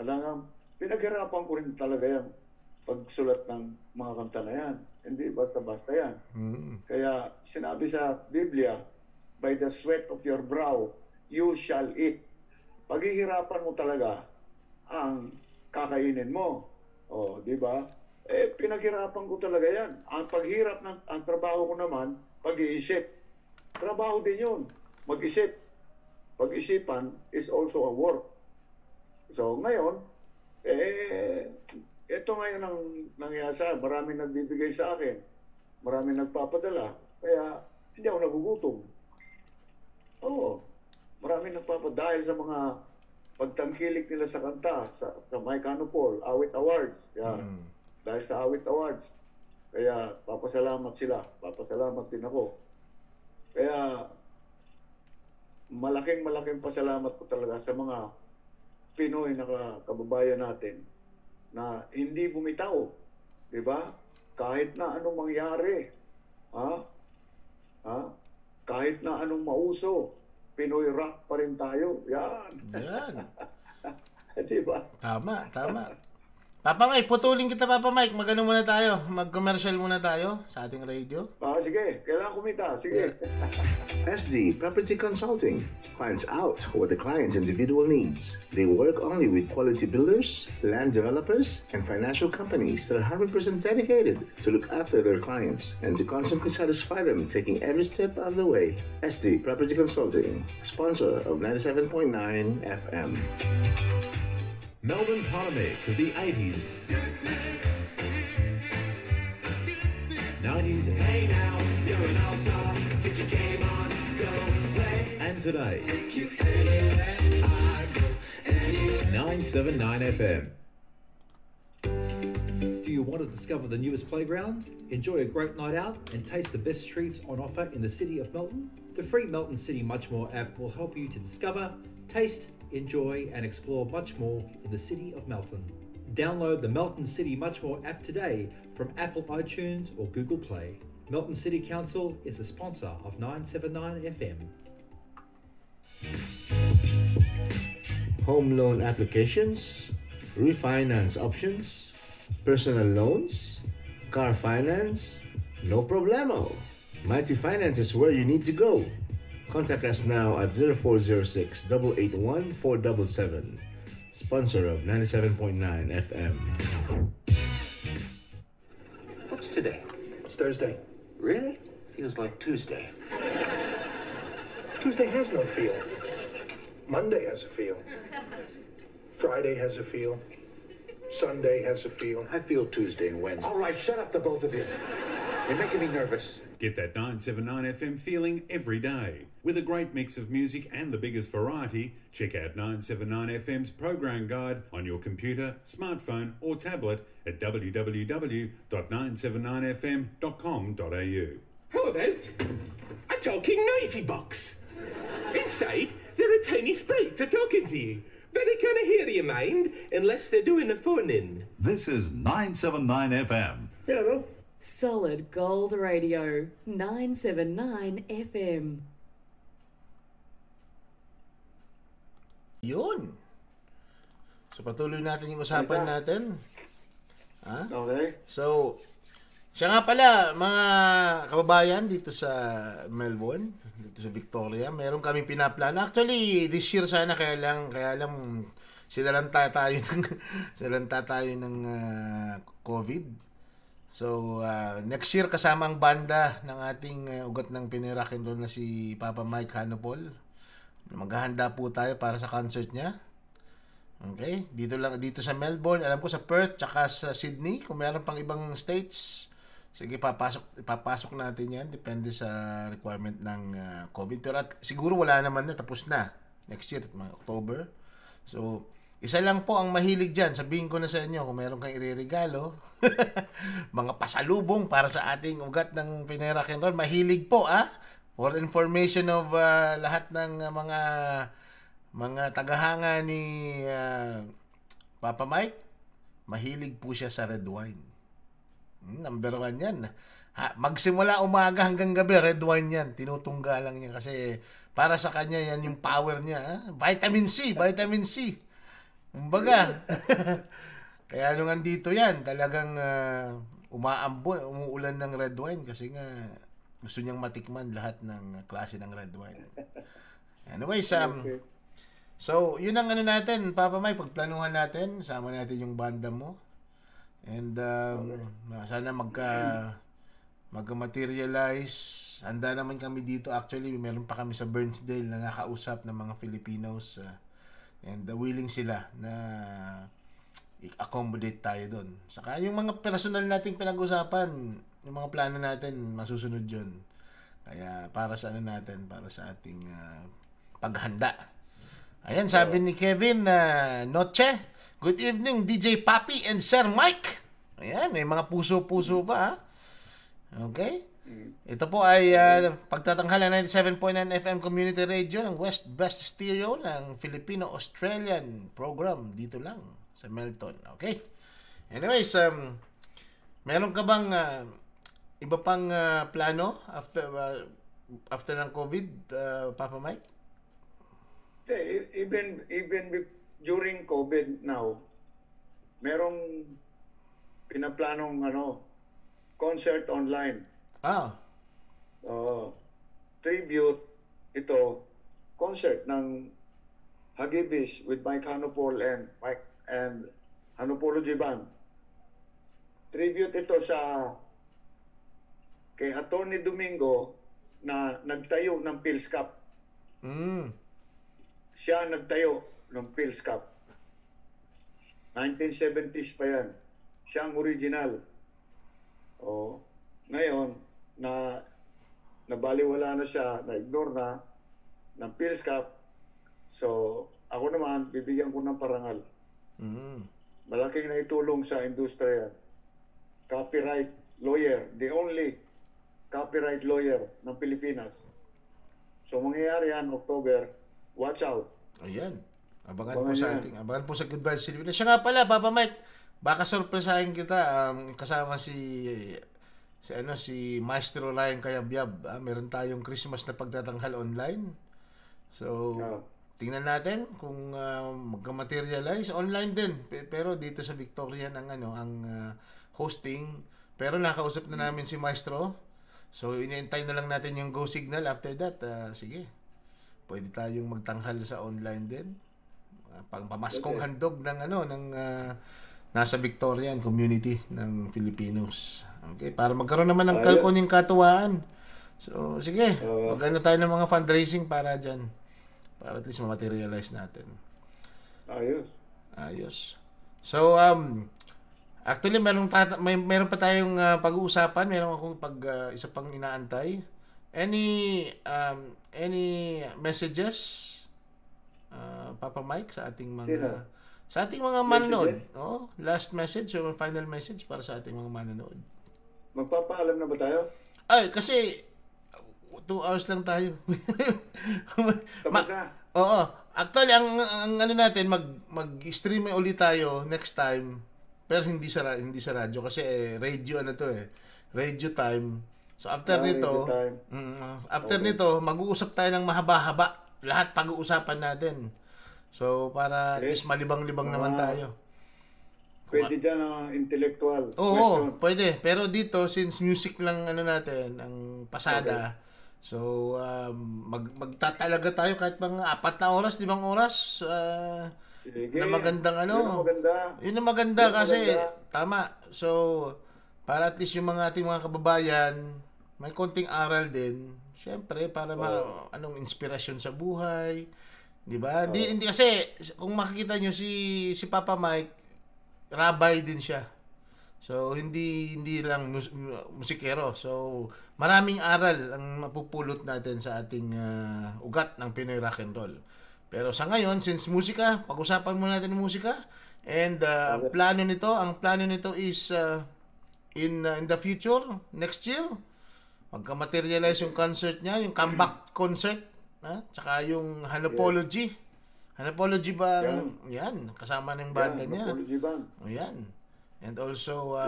Alam, pinaghirapan ko rin talaga yan pagsulat ng mga kanta na yan. Hindi basta-basta yan. Kaya sinabi sa Biblia, by the sweat of your brow, you shall eat. Paghihirapan mo talaga ang kakainin mo. O, di ba? Pinaghirapan ko talaga yan. Ang paghirap ang trabaho ko naman, pag-iisip. Trabaho din yun. Mag-isip. Pag-isipan is also a work. So, ngayon, ito ngayon ang nangyayari sa akin. Maraming nagbibigay sa akin. Maraming nagpapadala. Kaya hindi ako nagugutom. Oo. Maraming nagpapadala dahil sa mga pagtangkilik nila sa kanta, sa Mike Hanopol, Awit Awards. Yan. Dahil sa Awit Awards. Kaya papasalamat sila. Papasalamat din ako. Kaya malaking pasalamat ko talaga sa mga Pinoy na kababayan natin na hindi bumitaw. Di ba? Kahit na anong mangyari. Kahit na anong mauso, Pinoy rock pa rin tayo. Yan. Di ba? Tama. Papa Mike, putulin kita Papa Mike. Mag-ano muna tayo? Mag-commercial muna tayo sa ating radio. Sige. Kailangan kumita. Sige. SD Property Consulting finds out what the client's individual needs. They work only with quality builders, land developers, and financial companies that are 100% dedicated to look after their clients and to constantly satisfy them, taking every step of the way. SD Property Consulting, sponsor of 97.9 FM. Melbourne's hot mix of the 80s, 90s, hey now, you're an all-star, get your game on, go play, and today, 979 FM. Do you want to discover the newest playgrounds, enjoy a great night out, and taste the best treats on offer in the city of Melton? The free Melton City Much More app will help you to discover, taste, enjoy and explore much more in the city of Melton. Download the Melton City Much More app today from Apple iTunes or Google Play. Melton City Council is the sponsor of 979 FM. Home loan applications, refinance options, personal loans, car finance, no problemo. Mighty Finance is where you need to go. Contact us now at 0406-881-477. Sponsor of 97.9 FM. What's today? It's Thursday. Really? Feels like Tuesday. Tuesday has no feel. Monday has a feel. Friday has a feel. Sunday has a feel. I feel Tuesday and Wednesday. All right, shut up, the both of you. You're making me nervous. Get that 979 FM feeling every day. With a great mix of music and the biggest variety, check out 979 FM's program guide on your computer, smartphone or tablet at www.979fm.com.au. How about a talking noisy box? Inside, there are tiny sprites are talking to you, but they can't hear you, mind, unless they're doing a phone-in. This is 979 FM. Hello. Solid Gold Radio, 979 FM. Yun. So patuloy natin yung usapan natin. Okay. So, siya nga pala, mga kababayan dito sa Melbourne, dito sa Victoria, meron kaming pinaplano. Actually, this year sana, kaya lang sinalanta tayo ng COVID. So, next year kasama ang banda ng ating ugat ng Pinoy Rock and Roll na si Papa Mike Hanopol. Maghahanda po tayo para sa concert niya. Okay? Dito sa Melbourne, alam ko sa Perth, tsaka sa Sydney. Kung meron pang ibang states, sige, ipapasok natin yan. Depende sa requirement ng COVID. Pero siguro wala naman na, tapos na. Next year, mga October. So, isa lang po ang mahilig dyan. Sabihin ko na sa inyo, kung meron kang ireregalo, mga pasalubong para sa ating ugat ng Pinoy Rock and Roll, mahilig po, for information of lahat ng mga tagahanga ni Papa Mike, mahilig po siya sa red wine. Number 1 yan. Magsimula umaga hanggang gabi, red wine yan. Tinutungga lang niya kasi para sa kanya yan yung power niya. Vitamin C. Kumbaga. Kaya nung andito yan, talagang umuulan ng red wine kasi nga gusto niyang matikman lahat ng klase ng red wine. Anyways, so, yun ang natin, Papa Mike, pagplanuhan natin, sama natin yung banda mo. And sana magka-materialize. Handa naman kami dito. Actually, meron pa kami sa Burnsdale na nakausap ng mga Filipinos. And willing sila na i-accommodate tayo doon. Saka yung mga personal nating pinag-usapan, yung mga plano natin, masusunod yun. Kaya para sa natin, para sa ating paghanda. Ayan, sabi ni Kevin Noche, good evening DJ Papi and Sir Mike. Ayan, may mga puso-puso pa. Okay? Ito po ay pagtatanghalan 97.9 FM Community Radio ng West Best Stereo ng Filipino-Australian program dito lang sa Melton. Okay? Anyways, meron ka bang iba pang plano after ng COVID, Papa Mike? Even during COVID now, merong pinaplanong concert online. Tribute ito, concert ng Hagibis with Mike Hanupol and Hanupology Band. Tribute ito kay Atty. Domingo na nagtayo ng Phil's Cup. Siya nagtayo ng Phil's Cup. 1970s pa yan. Siya ang original. Ngayon, nabaliwala na siya, na-ignore na ng Phil's Cup. So, ako naman, bibigyan ko ng parangal. Malaking naitulong sa industriya. Copyright lawyer, the only copyright lawyer ng Pilipinas. So, mangyayari yan, October. Watch out. Ayan. Abangan po sa ating. Abangan po sa Good Vibes Pilipinas. Siya nga pala, Papa Mike, baka sorpresahin kita. Kasama si Maestro Ryan Cayabyab. Meron tayong Christmas na pagtatanghal online. So, tingnan natin kung magka-materialize. Online din. Pero dito sa Victoria ang hosting. Pero nakausap na namin si Maestro. So, iniintay na lang natin yung go signal. After that, sige. Pwede tayong magtanghal sa online din. Pamaskong handog ng nasa Victorian community ng Filipinos. Okay, para magkaroon naman ng kuning katuwaan. So, sige. Magano tayo ng mga fundraising para dyan. Para at least ma-materialize natin. Ayos. So, actually, meron pa tayong pag-uusapan. Meron akong isa pang inaantay. Any messages, Papa Mike, sa ating mga manonood? Last message or final message para sa ating mga manonood? Magpapaalam na ba tayo? Ay, kasi 2 hours lang tayo. Tapos na? Oo. Actually, ang natin, mag-stream ulit tayo next time. Pero hindi sa radyo kasi radio radio time. So after nito, nito, mag-uusap tayo ng mahaba-haba. Lahat pag-uusapan natin. So para at least malibang-libang naman tayo. Pwede dyan ang intellectual. Oo, pwede. Pero dito, since music lang natin, ang pasada, so magtatalaga tayo kahit mga 4 na oras, 5 oras, na magandang Yun ang maganda kasi, tama. So, para at least yung ating mga kababayan, may konting aral din. Siyempre, para anong inspirasyon sa buhay. Di ba? Hindi kasi, kung makikita nyo si Papa Mike, rabay din siya. So, hindi lang musikero. So, maraming aral ang mapupulot natin sa ating ugat ng Pinoy Rock and Roll. Pero sa ngayon, since musika, pag-usapan muna natin ng musika. And ang plano nito is in the future, next year, magka-materialize yung concert niya, yung comeback concert, tsaka yung Hanupology. Hanupology ba? Yan, kasama ng banda niya. Hanupology Band. Yan. And also,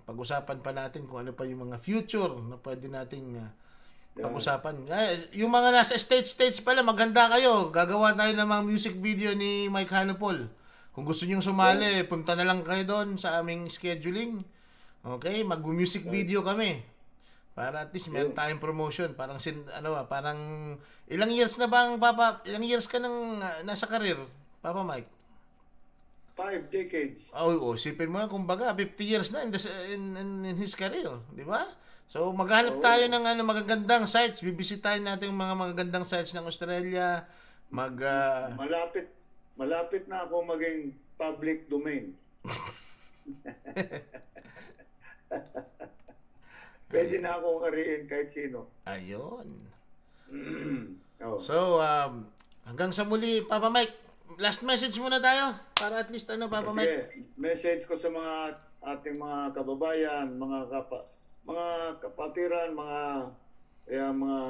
pag-usapan pa natin kung ano pa yung mga future na pwede nating pag-usapan. Yung mga nasa States pala, maganda kayo. Gagawa tayo ng mga music video ni Mike Hanupol. Kung gusto niyo sumali, punta na lang kayo doon sa aming scheduling. Okay? Mag-music video kami. Para at least meron tayong promotion. Parang ilang years na bang, Papa? Ilang years ka nang nasa career, Papa Mike? 5 decades. Sipin mo, kumbaga, 50 years na in his career. Di ba? So, maghanap tayo ng magagandang sites. Bibisitahin natin yung mga magagandang sites ng Australia. Malapit na ako maging public domain. Pwede na akong ariin kahit sino. Ayun. So, hanggang sa muli, Papa Mike. Last message muna tayo para at least Papa Mike. Message ko sa mga ating mga kababayan, mga kapatiran, mga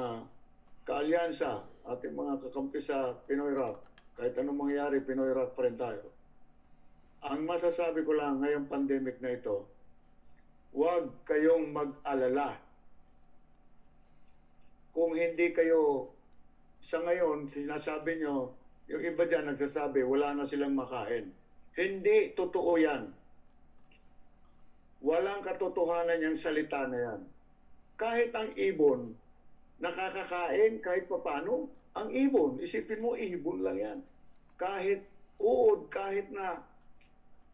kaalyansa, ating mga kakampi sa Pinoy Rock. Kahit anong mangyari, Pinoy Rock pa rin tayo. Ang masasabi ko lang ngayong pandemic na ito, huwag kayong mag-alala. Kung hindi kayo, sa ngayon, sinasabi nyo, yung iba dyan nagsasabi, wala na silang makain. Hindi totoo yan. Walang katotohanan yung salita na yan. Kahit ang ibon, nakakakain kahit papano. Ang ibon, isipin mo, ibon lang yan. Kahit uod, kahit na,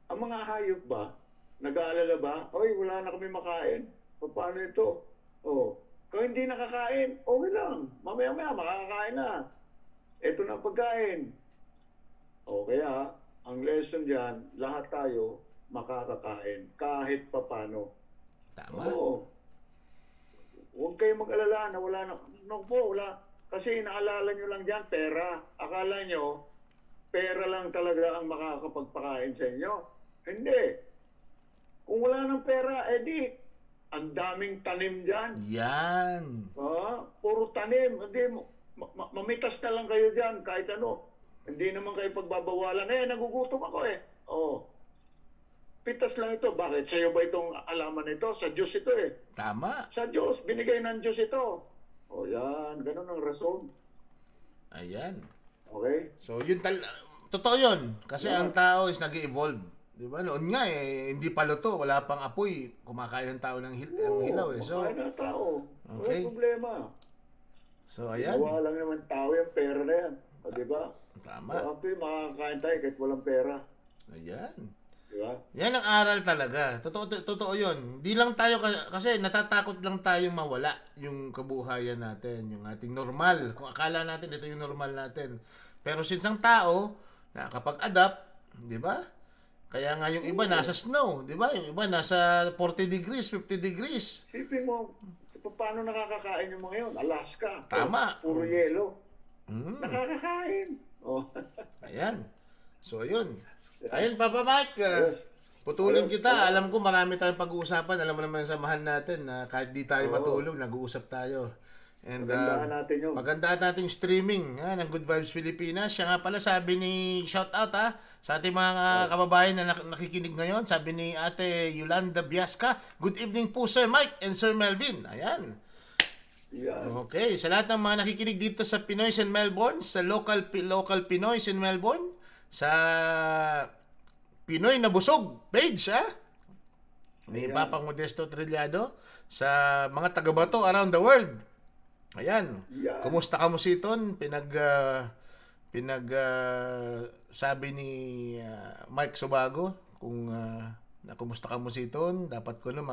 ang mga hayop ba, nag-aalala ba, oy, wala na kami makain. Paano ito? Oh, kung hindi nakakain, okay lang. Mamaya-maya, makakakain na. Ito na ang pagkain. O kaya, ang lesson dyan, lahat tayo makakakain kahit papano. Tama. Oo. Huwag kayong mag-alala na wala na. No po, wala. Kasi naalala nyo lang dyan, pera. Akala nyo, pera lang talaga ang makakapagpakain sa inyo. Hindi. Kung wala ng pera, edi, ang daming tanim dyan. Yan. Puro tanim. Hindi, mamitas na lang kayo dyan kahit ano. Hindi naman kayo pagbabawalan. Nagugutom ako eh. Oh. Pitas lang ito. Bakit? Sa'yo ba itong alaman ito? Sa Diyos ito eh. Tama. Sa Diyos. Binigay ng Diyos ito. O yan. Ganun ang rason. Ayan. Okay? So, yun totoo yun. Kasi ang tao is nag-evolve. Di ba? Noon nga hindi pa luto. Wala pang apoy. Kumakain ng tao ng hilaw eh. So, kumakain ng tao. Okay. Walang problema. So, ayan. Gawa lang naman tao yung pera na yan. O, di ba? Tama. So, actually, makakakain tayo kahit walang pera. Ayan. Diba? Yan ang aral talaga. Totoo yun. Di lang tayo, kasi natatakot lang tayong mawala yung kabuhayan natin, yung ating normal. Kung akala natin, ito yung normal natin. Pero since ang tao, nakakapag-adapt, di ba? Kaya nga yung iba nasa snow, di ba? Yung iba nasa 40 degrees, 50 degrees. Sipin mo, paano nakakakain yung mga yun? Alaska. Tama. Puro yelo. Nakakakain. Oh. Ayan. So, ayun. Ayun, Papa Mike. Putulin kita. Alam ko marami tayong pag-uusapan. Alam mo naman samahan natin na kahit di tayo matulog, nag-uusap tayo. And Pagandahan natin yun. Pagandahan natin yung streaming ng Good Vibes Pilipinas. Siya nga pala sabi ni, shout out sa ating mga kababayan na nakikinig ngayon. Sabi ni Ate Yolanda Biasca, good evening po Sir Mike and Sir Melvin. Ayan. Okay, sa lahat ng mga nakikinig dito sa Pinoy's in Melbourne, sa local Pinoy's in Melbourne, sa Pinoy na Busog page, ni Papang Modesto Trillado, sa mga taga-Bato around the world. Ayan. Kumusta ka mo siton? Sabi ni Mike Subago kung kumusta ka mo siton, dapat ko na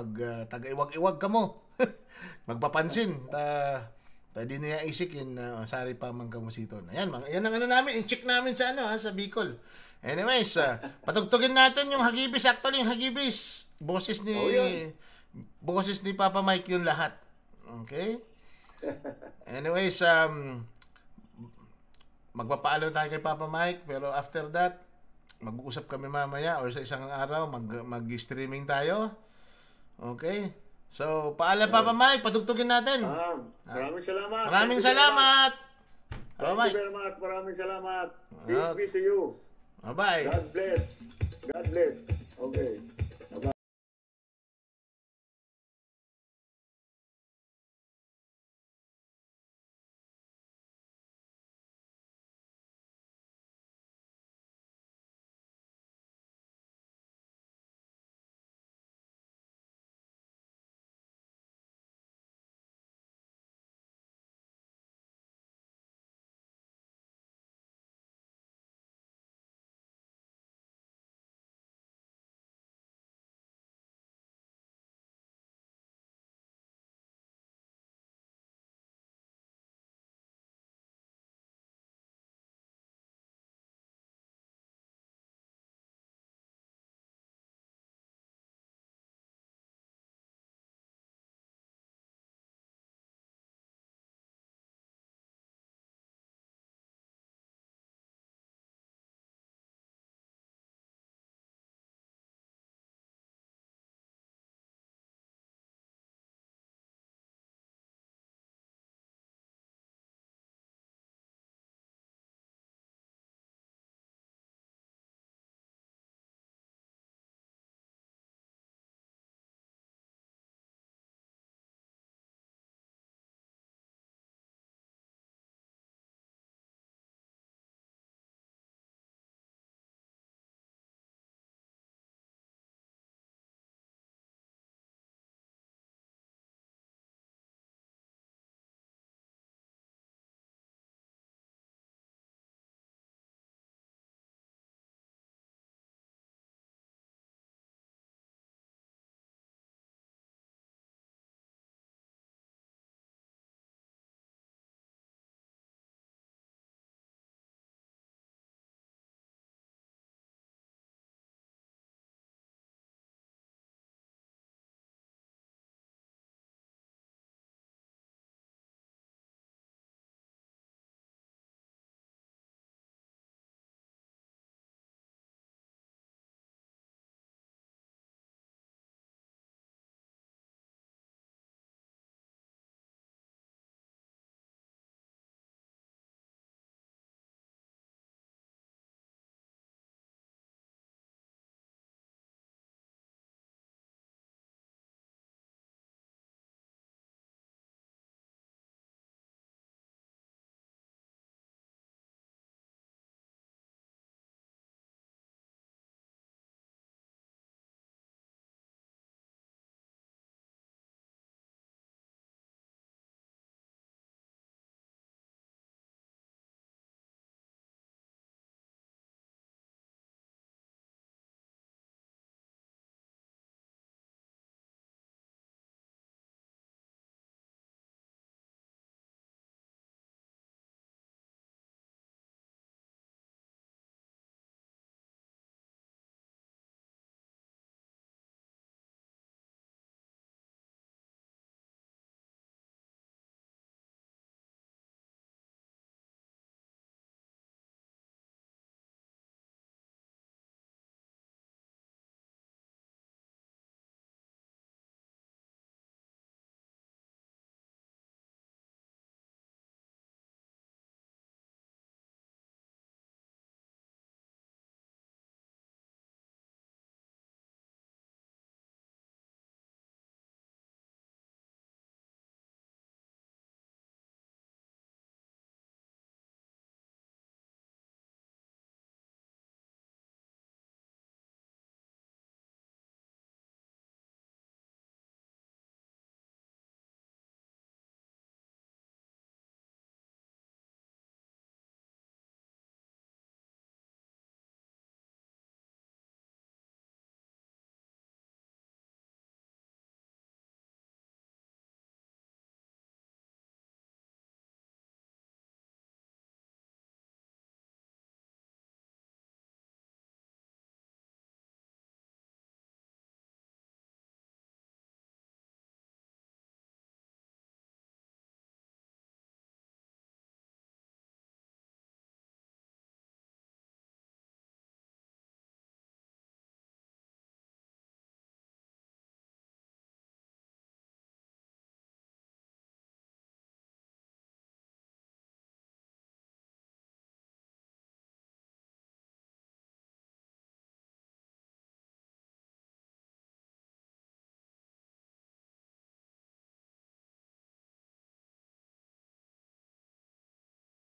taga-iwag-iwag ka mo. Magpapansin. Pwede niya isikin sari pa man ka mo siton. Ayan, yan ang namin, i-check namin sa sa Bicol. Anyways, patugtugin natin yung Hagibis. Actually, yung Hagibis, boses ni Papa Mike yung lahat. Okay? Anyways, magpapaalam tayo kay Papa Mike, pero after that, mag-uusap kami mamaya or sa isang araw, mag-streaming tayo. Okay? So, paalam Papa Mike, patugtugin natin. Maraming salamat. Maraming salamat. Thank you very much. Maraming salamat. Peace be to you. Bye-bye. God bless. God bless. Okay.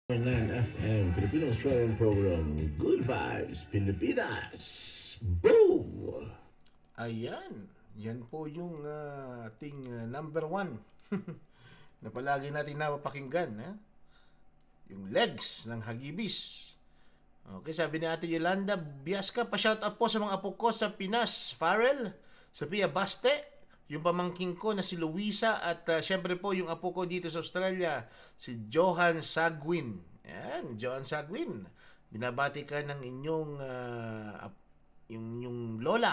FM, Filipino-Australian program, Good Vibes, Pilipinas. Boom! Ayan. Yan po yung ating number 1 na palagi natin napapakinggan. Yung Legs ng Hagibis. Okay, sabi ni Ate Yolanda Biasca, pa-shout out po sa mga apo ko sa Pinas, Farrell, Sophia Baste, yung pamangking ko na si Luisa, at syempre po yung apo ko dito sa Australia, si Johan Sagwin. Yan, Johan Sagwin. Binabati ka ng inyong yung lola.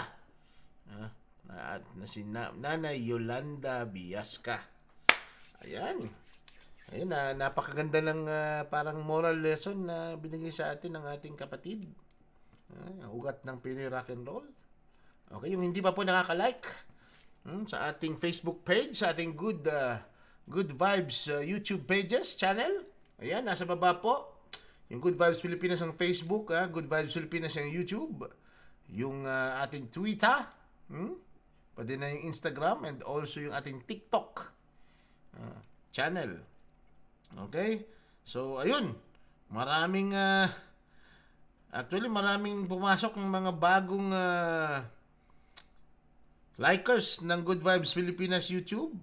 Na si Nanay Yolanda Biasca. Ayan. Ayun, napakaganda ng parang moral lesson na binigay sa atin ng ating kapatid. Ugat ng Pinoy Rock and Roll. Okay, yung hindi pa po nakaka-like sa ating Facebook page, sa ating Good Vibes YouTube pages, channel. Ayan, nasa baba po. Yung Good Vibes Pilipinas ang Facebook, Good Vibes Pilipinas ang YouTube. Yung ating Twitter, pwede na yung Instagram, and also yung ating TikTok channel. Okay? So, ayun. Maraming pumasok ng mga bagong likers ng Good Vibes Pilipinas YouTube.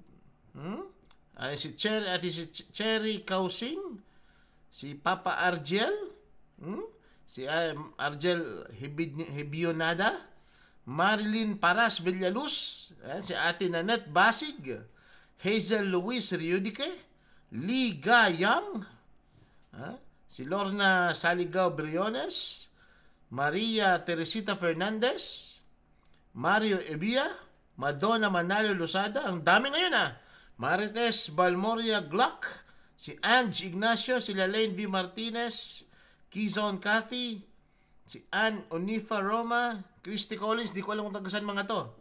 Si Cherry Kausing, si Papa Argel, si Argel Hebionada, Marilyn Paras Villaluz, si Ate Nanette Basig, Hazel Luis Riudique, Lee Gayang, si Lorna Saligao Briones, Maria Teresita Fernandez, Mario Ebia, Madonna Manalo Losada, ang dami ngayon Marites Balmoria Glock, si Ange Ignacio, si Lalaine V. Martinez, Kizon Cathy, si Ann Onifa Roma, Christy Collins, di ko alam kung tagasan mga to.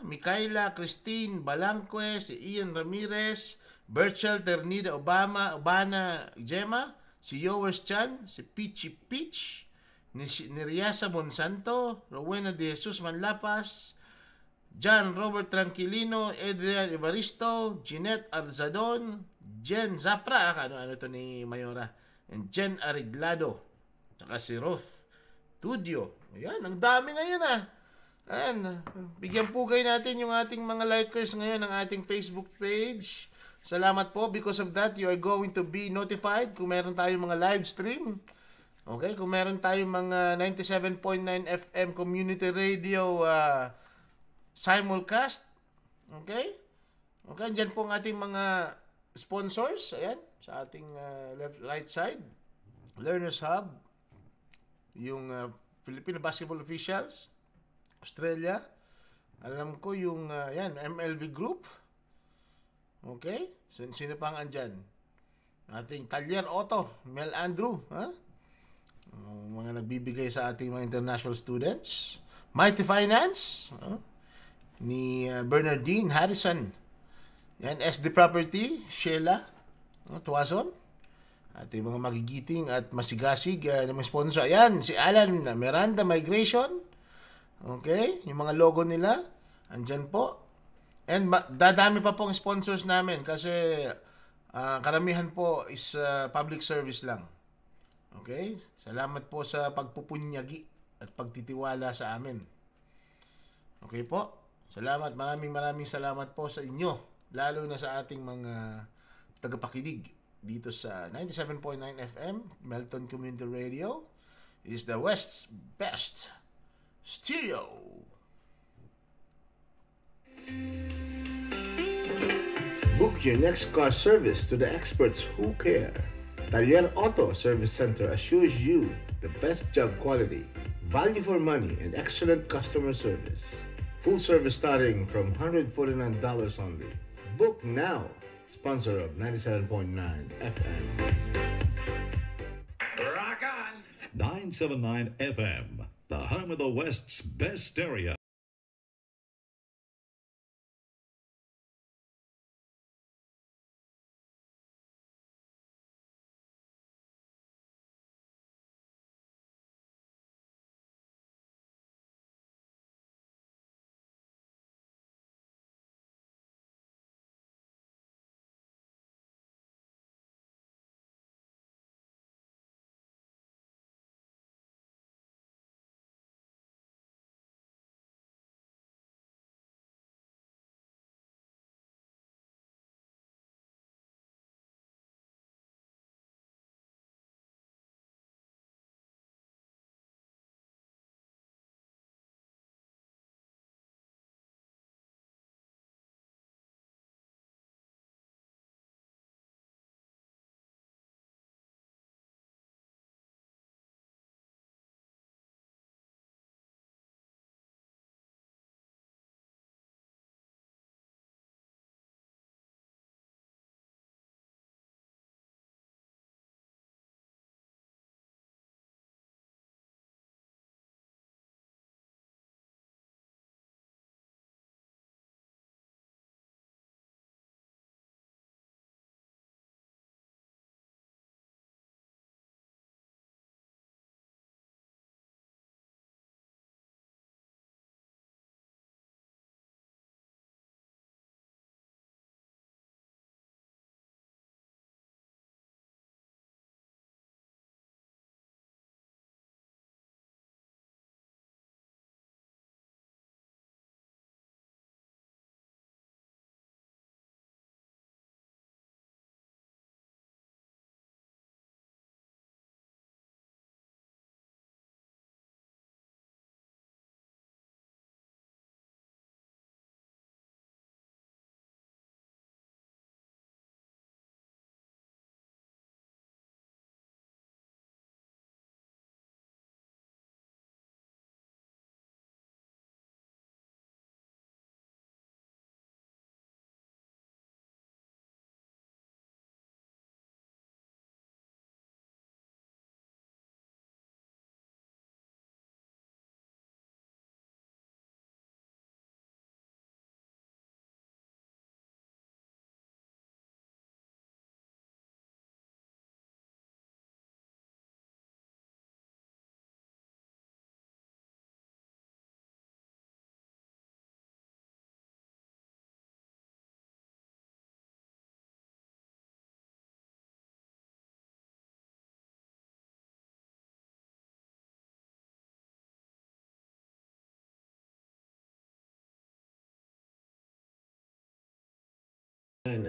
Micaela Christine Balanque, si Ian Ramirez, Berchel Ternida Obana Gemma, si Yowers Chan, si Peachy Peach, ni Riasa Monsanto, Rowena de Jesus Manlapas, John Robert Tranquilino, Adrian Evaristo, Jeanette Arzadon, Jen Zapra, ano to ni Mayora, and Jen Ariglado, saka si Roth Tudio. Ayan, ang dami ngayon Ayan, bigyan pugay natin yung ating mga likers ngayon ng ating Facebook page. Salamat po. Because of that, you are going to be notified kung meron tayong mga live stream. Okay, kung meron tayong mga 97.9 FM community radio simulcast. Okay? Okay, dyan po ang ating mga sponsors. Ayan, sa ating right side. Learners Hub. Yung Filipino Basketball Officials. Australia. Alam ko yung MLV Group. Okay? So, sino pang andyan? Ating Talyer Auto. Mel Andrew. Mga nagbibigay sa ating mga international students. Mighty Finance ni Bernardine Harrison. Yan, SD Property, Sheila Tuason. Ating mga magigiting at masigasig na mga sponsor. Ayan, si Alan Miranda Migration. Okay, yung mga logo nila andyan po. And dadami pa pong sponsors namin kasi karamihan po is public service lang. Okay? Salamat po sa pagpupunyagi at pagtitiwala sa amin. Okay po? Salamat. Maraming salamat po sa inyo. Lalo na sa ating mga tagapakinig dito sa 97.9 FM, Melton Community Radio. Is the West's best stereo. Book your next car service to the experts who care. Talyer Auto Service Center assures you the best job quality, value for money, and excellent customer service. Full service starting from $149 only. Book now. Sponsor of 97.9 FM. Rock on! 979 FM, the home of the West's best stereo.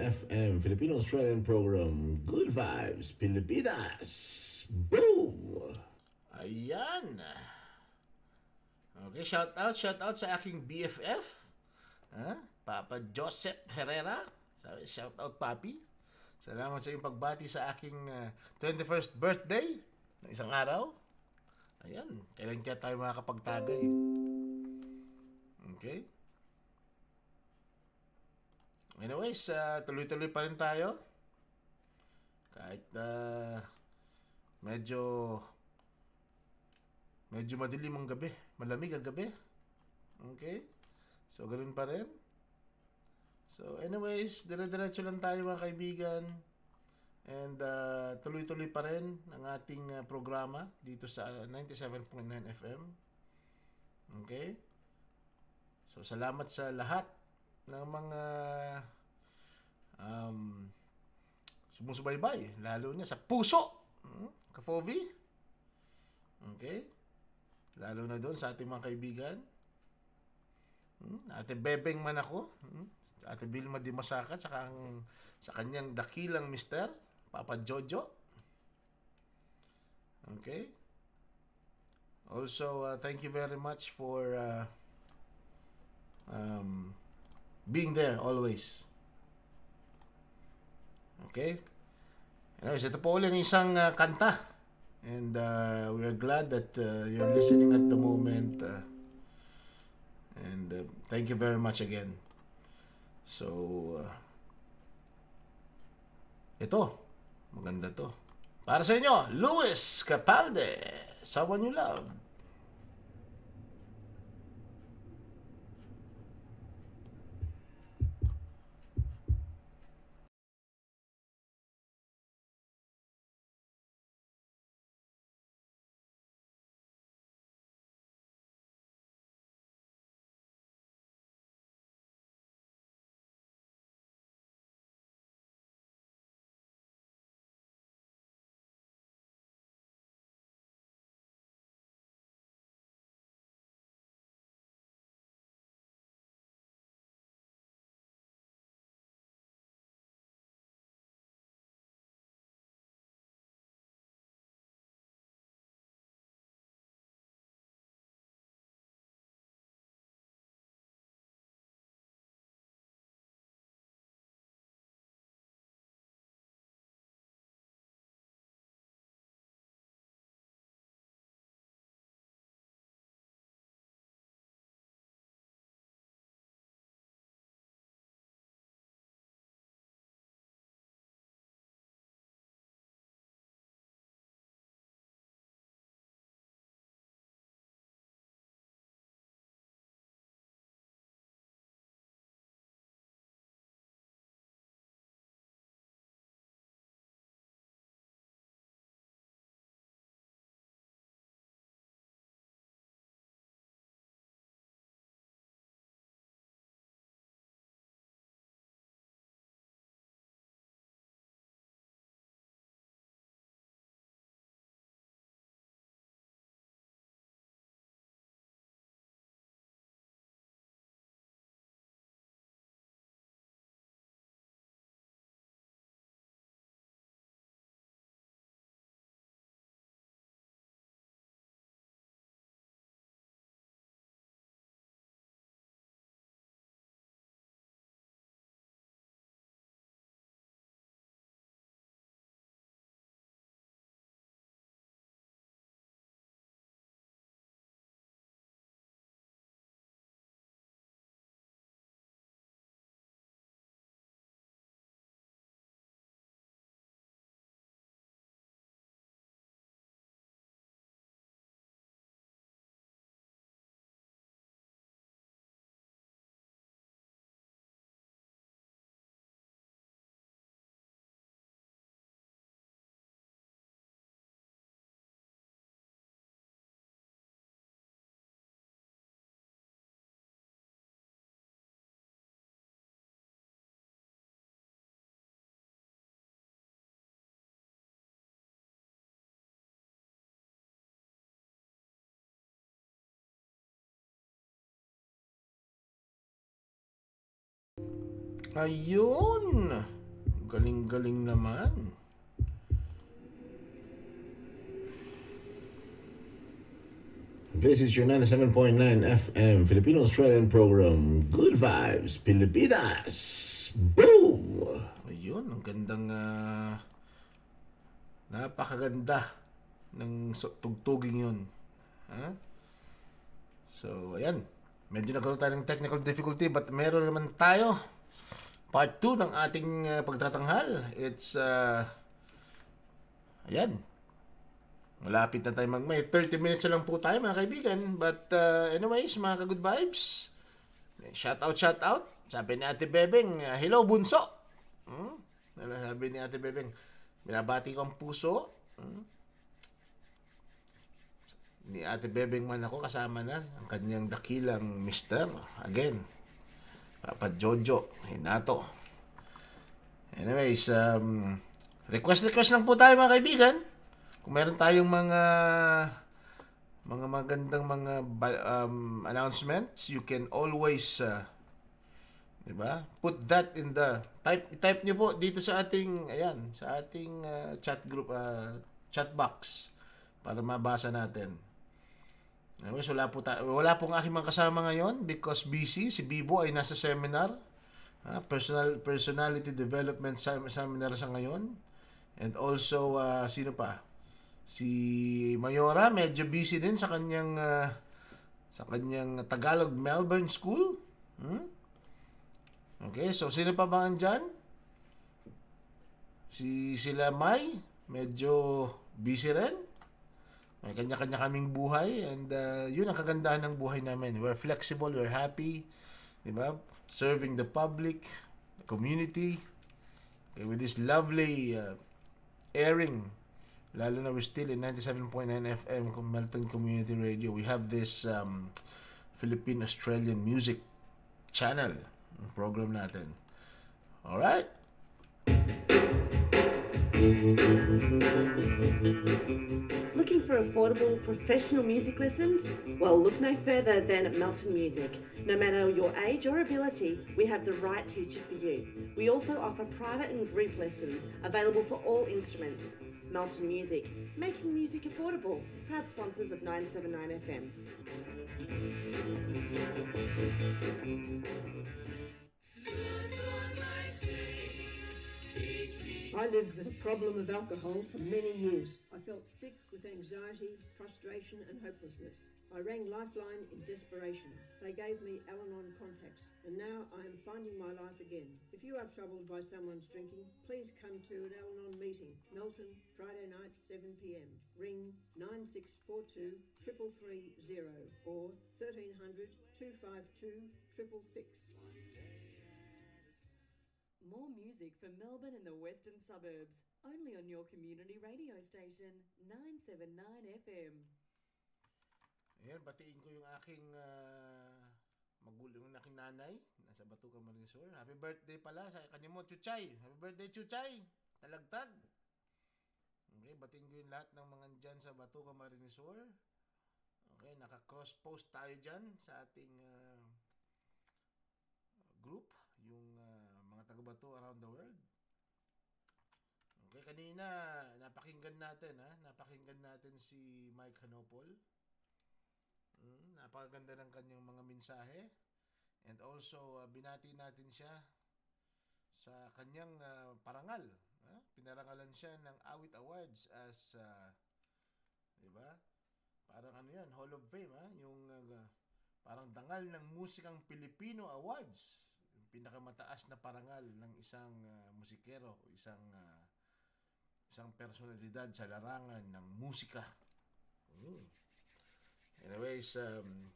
FM, Filipino-Australian program, Good Vibes, Pilipinas. Boom! Ayan. Okay, shout out sa aking BFF. Papa Joseph Herrera. Sabi, shout out Papi. Salamat sa iyong pagbati sa aking 21st birthday na isang araw. Ayan, kailan kaya tayo makakapagtagay? Okay. Anyways, tuloy-tuloy pa rin tayo. Kahit medyo madilim ang gabi. Malamig ang gabi. Okay? So, ganoon pa rin. So, anyways, dire-diretso lang tayo mga kaibigan. And tuloy-tuloy pa rin ang ating programa dito sa 97.9 FM. Okay? So, salamat sa lahat ng mga sumusubaybay, lalo na sa puso. Ka-Fovi. Okay? Lalo na doon sa ating mga kaibigan. Ate Bebeng man ako. Ate Vilma Di Masaka, tsaka sa kanyang dakilang mister, Papa Jojo. Okay? Also, thank you very much for being there always. Okay? Anyways, ito po ulit isang kanta. And we are glad that you're listening at the moment. And thank you very much again. So, ito. Maganda to. Para sa inyo, Luis Capalde, Someone You Love. Ayun. Galing-galing naman. This is your 97.9 FM Filipino-Australian program, Good Vibes Pilipinas. Boom! Ayun, ang gandang napakaganda ng tugtuging yun. So, ayan. Medyo nagkaroon tayo ng technical difficulty but meron naman tayo. Part 2 ng ating pagtatanghal. It's, ayan. Malapit na tayo may 30 minutes na lang po tayo mga kaibigan. But anyways, mga ka-good vibes. Shout out. Sabi ni Ate Bebeng, hello bunso. Sabi ni Ate Bebeng, binabati ko ang puso. Ni Ate Bebeng man ako, kasama na ang kanyang dakilang mister. Again, Papa Jojo Hinato. Anyways, request lang po tayo mga kaibigan. Kung meron tayong mga magandang mga announcements, you can always diba? Put that in the type niyo po dito sa ating chat group, chat box para mabasa natin. Anyways, wala pong aking mga kasama ngayon because busy. Si Bibo ay nasa seminar. Personality development seminar sa ngayon. And also, sino pa? Si Mayora, medyo busy din sa kanyang Tagalog Melbourne School. Okay, so sino pa ba andyan? Sila May, medyo busy rin. May kanya-kanya kaming buhay and yun ang kagandahan ng buhay namin. We're flexible, we're happy, diba? Serving the public, the community, okay, with this lovely airing. Lalo na we're still in 97.9 FM Melton Community Radio. We have this Philippine-Australian music channel, program natin. Alright? Looking for affordable professional music lessons? Well, look no further than Melton Music. No matter your age or ability, we have the right teacher for you. We also offer private and group lessons available for all instruments. Melton Music, making music affordable. Proud sponsors of 979 FM. I lived with a problem of alcohol for many years. I felt sick with anxiety, frustration and hopelessness. I rang Lifeline in desperation. They gave me Al-Anon contacts, and now I am finding my life again. If you are troubled by someone's drinking, please come to an Al-Anon meeting, Melton, Friday night, 7 p.m. Ring 9642 3330 or 1300 252 666. More music for Melbourne and the western suburbs, only on your community radio station, 979 FM. Ayan, batiin ko yung aking magulang, yung aking nanay, nasa Batucan Marinesor. Happy birthday pala sa kanya mo, Chuchay. Happy birthday, Chuchay. Talagtag. Okay, batiin ko yung lahat ng mga dyan sa Batucan Marinesor. Okay, naka-cross post tayo dyan sa ating group, yung mga taga-Bato around the world. Okay, kanina napakinggan natin si Mike Hanopol. Napakaganda ng kanyang mga mensahe. And also, binati natin siya sa kanyang parangal. Pinarangalan siya ng Awit Awards as, diba? Parang ano yan, Hall of Fame, yung parang dangal ng musikang Pilipino Awards. Yung pinakamataas na parangal ng isang musikero o isang personalidad sa larangan ng musika. Anyways,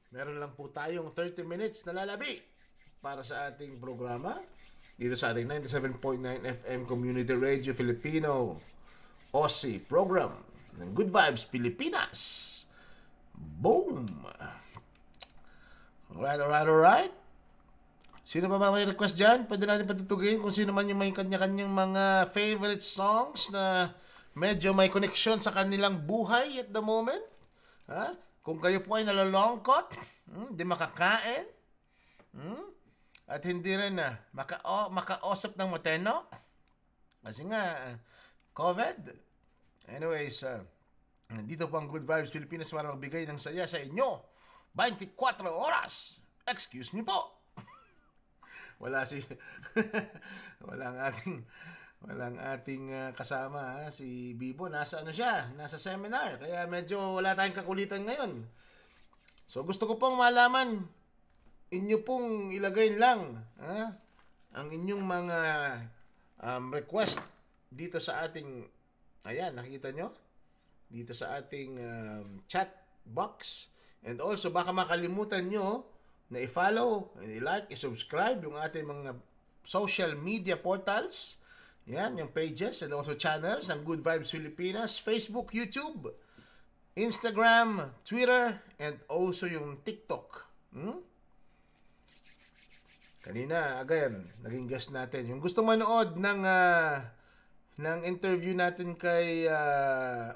meron lang po tayong 30 minutes na lalabi para sa ating programa dito sa ating 97.9 FM Community Radio Filipino Aussie program ng Good Vibes Pilipinas. Boom! Alright. Sino pa ba may request dyan? Pwede natin patutugin kung sino man yung may kanya-kanyang mga favorite songs na medyo may connection sa kanilang buhay at the moment. Kung kayo po ay nalalongkot, di makakain, at hindi rin makaosap ng mateno, Kasi nga, COVID. Anyways, nandito po ang Good Vibes Pilipinas para magbigay ng saya sa inyo. 24 oras. Excuse me po. Wala si walang ating kasama si Bibo. Nasa siya? Nasa seminar. Kaya medyo wala tayong kakulitan ngayon. So gusto ko pong malaman, inyo pong ilagay lang ang inyong mga request dito sa ating, ayan, nakita nyo? Dito sa ating chat box. And also, baka makalimutan nyo na i-follow, i-like, i-subscribe yung ating mga social media portals. Yan, yung pages and also channels ng Good Vibes Pilipinas, Facebook, YouTube, Instagram, Twitter, and also yung TikTok. Kanina, again, naging guest natin. Yung gusto manood ng interview natin kay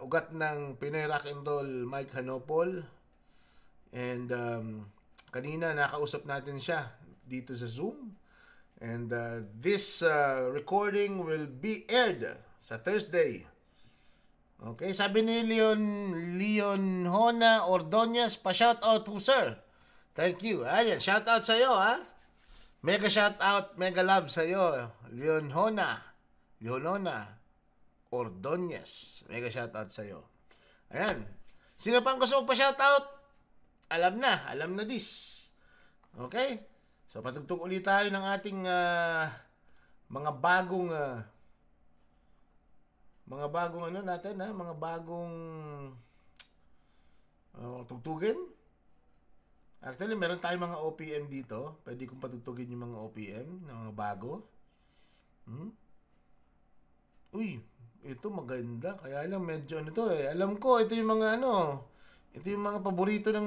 ugat ng Pinoy Rock and Roll, Mike Hanopol. And kanina, nakausap natin siya dito sa Zoom. And this recording will be aired sa Thursday. Okay, sabi ni Leon Hona Ordonez, pa-shoutout po, sir. Thank you. Ayan, shoutout sa iyo, ha? Mega shoutout, mega love sa iyo, Leon Hona Ordonez. Mega shoutout sa iyo. Ayan. Sino pang gusto mo pa-shoutout? Alam na this. Okay? So, patugtog ulit tayo ng ating mga bagong ano natin, mga bagong tugtugin. Actually, meron tayong mga OPM dito. Pwede kong patugtugin yung mga OPM na mga bago. Uy, ito maganda. Kaya lang medyo ano to eh. Alam ko, ito yung mga ito yung mga paborito ng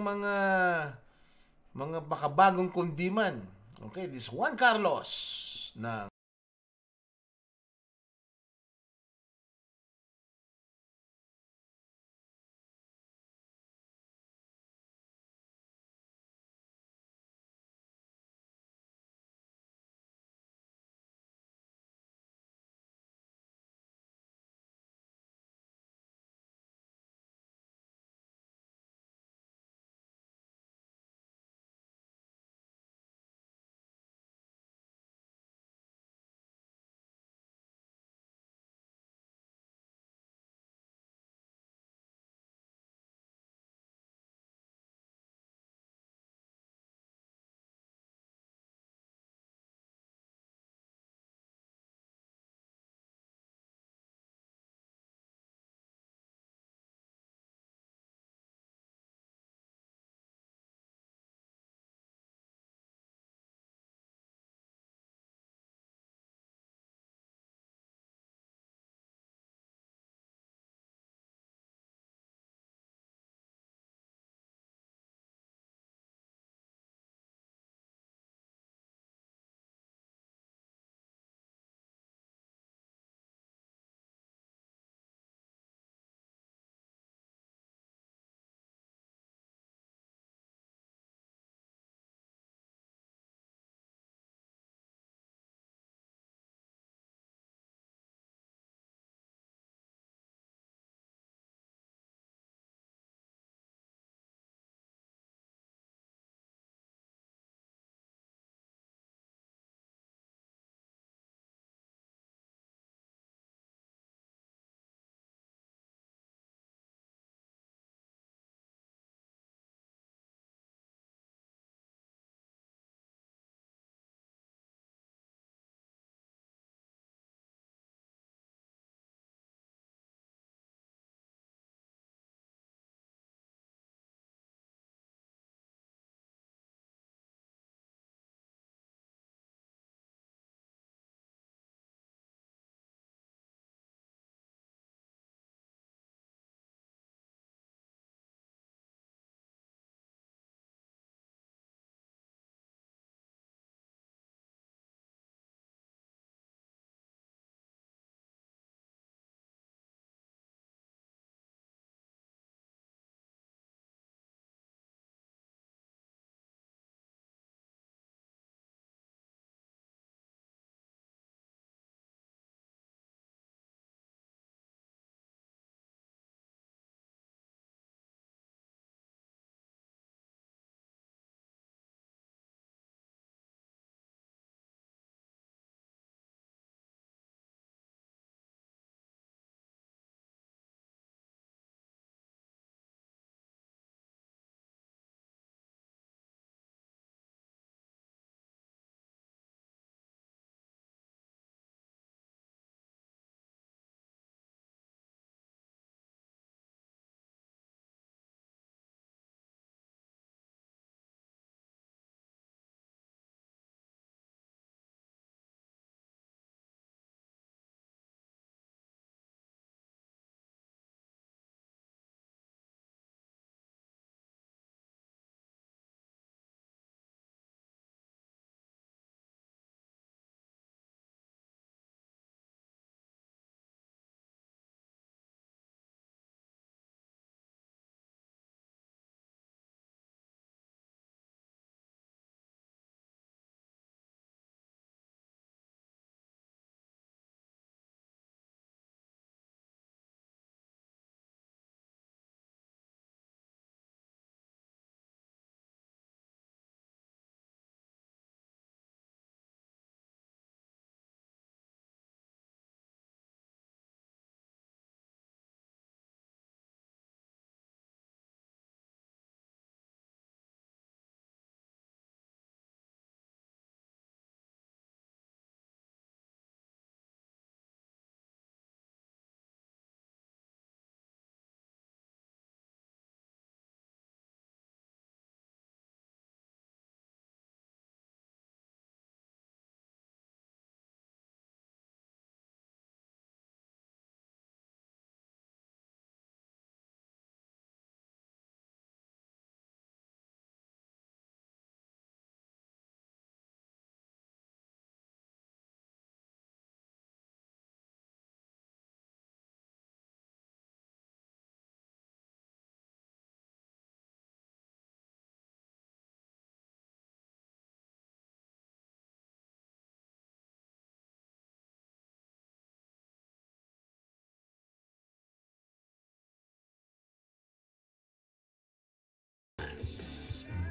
mga makabagong kundiman. Okay, this Juan Carlos na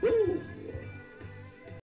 Woo!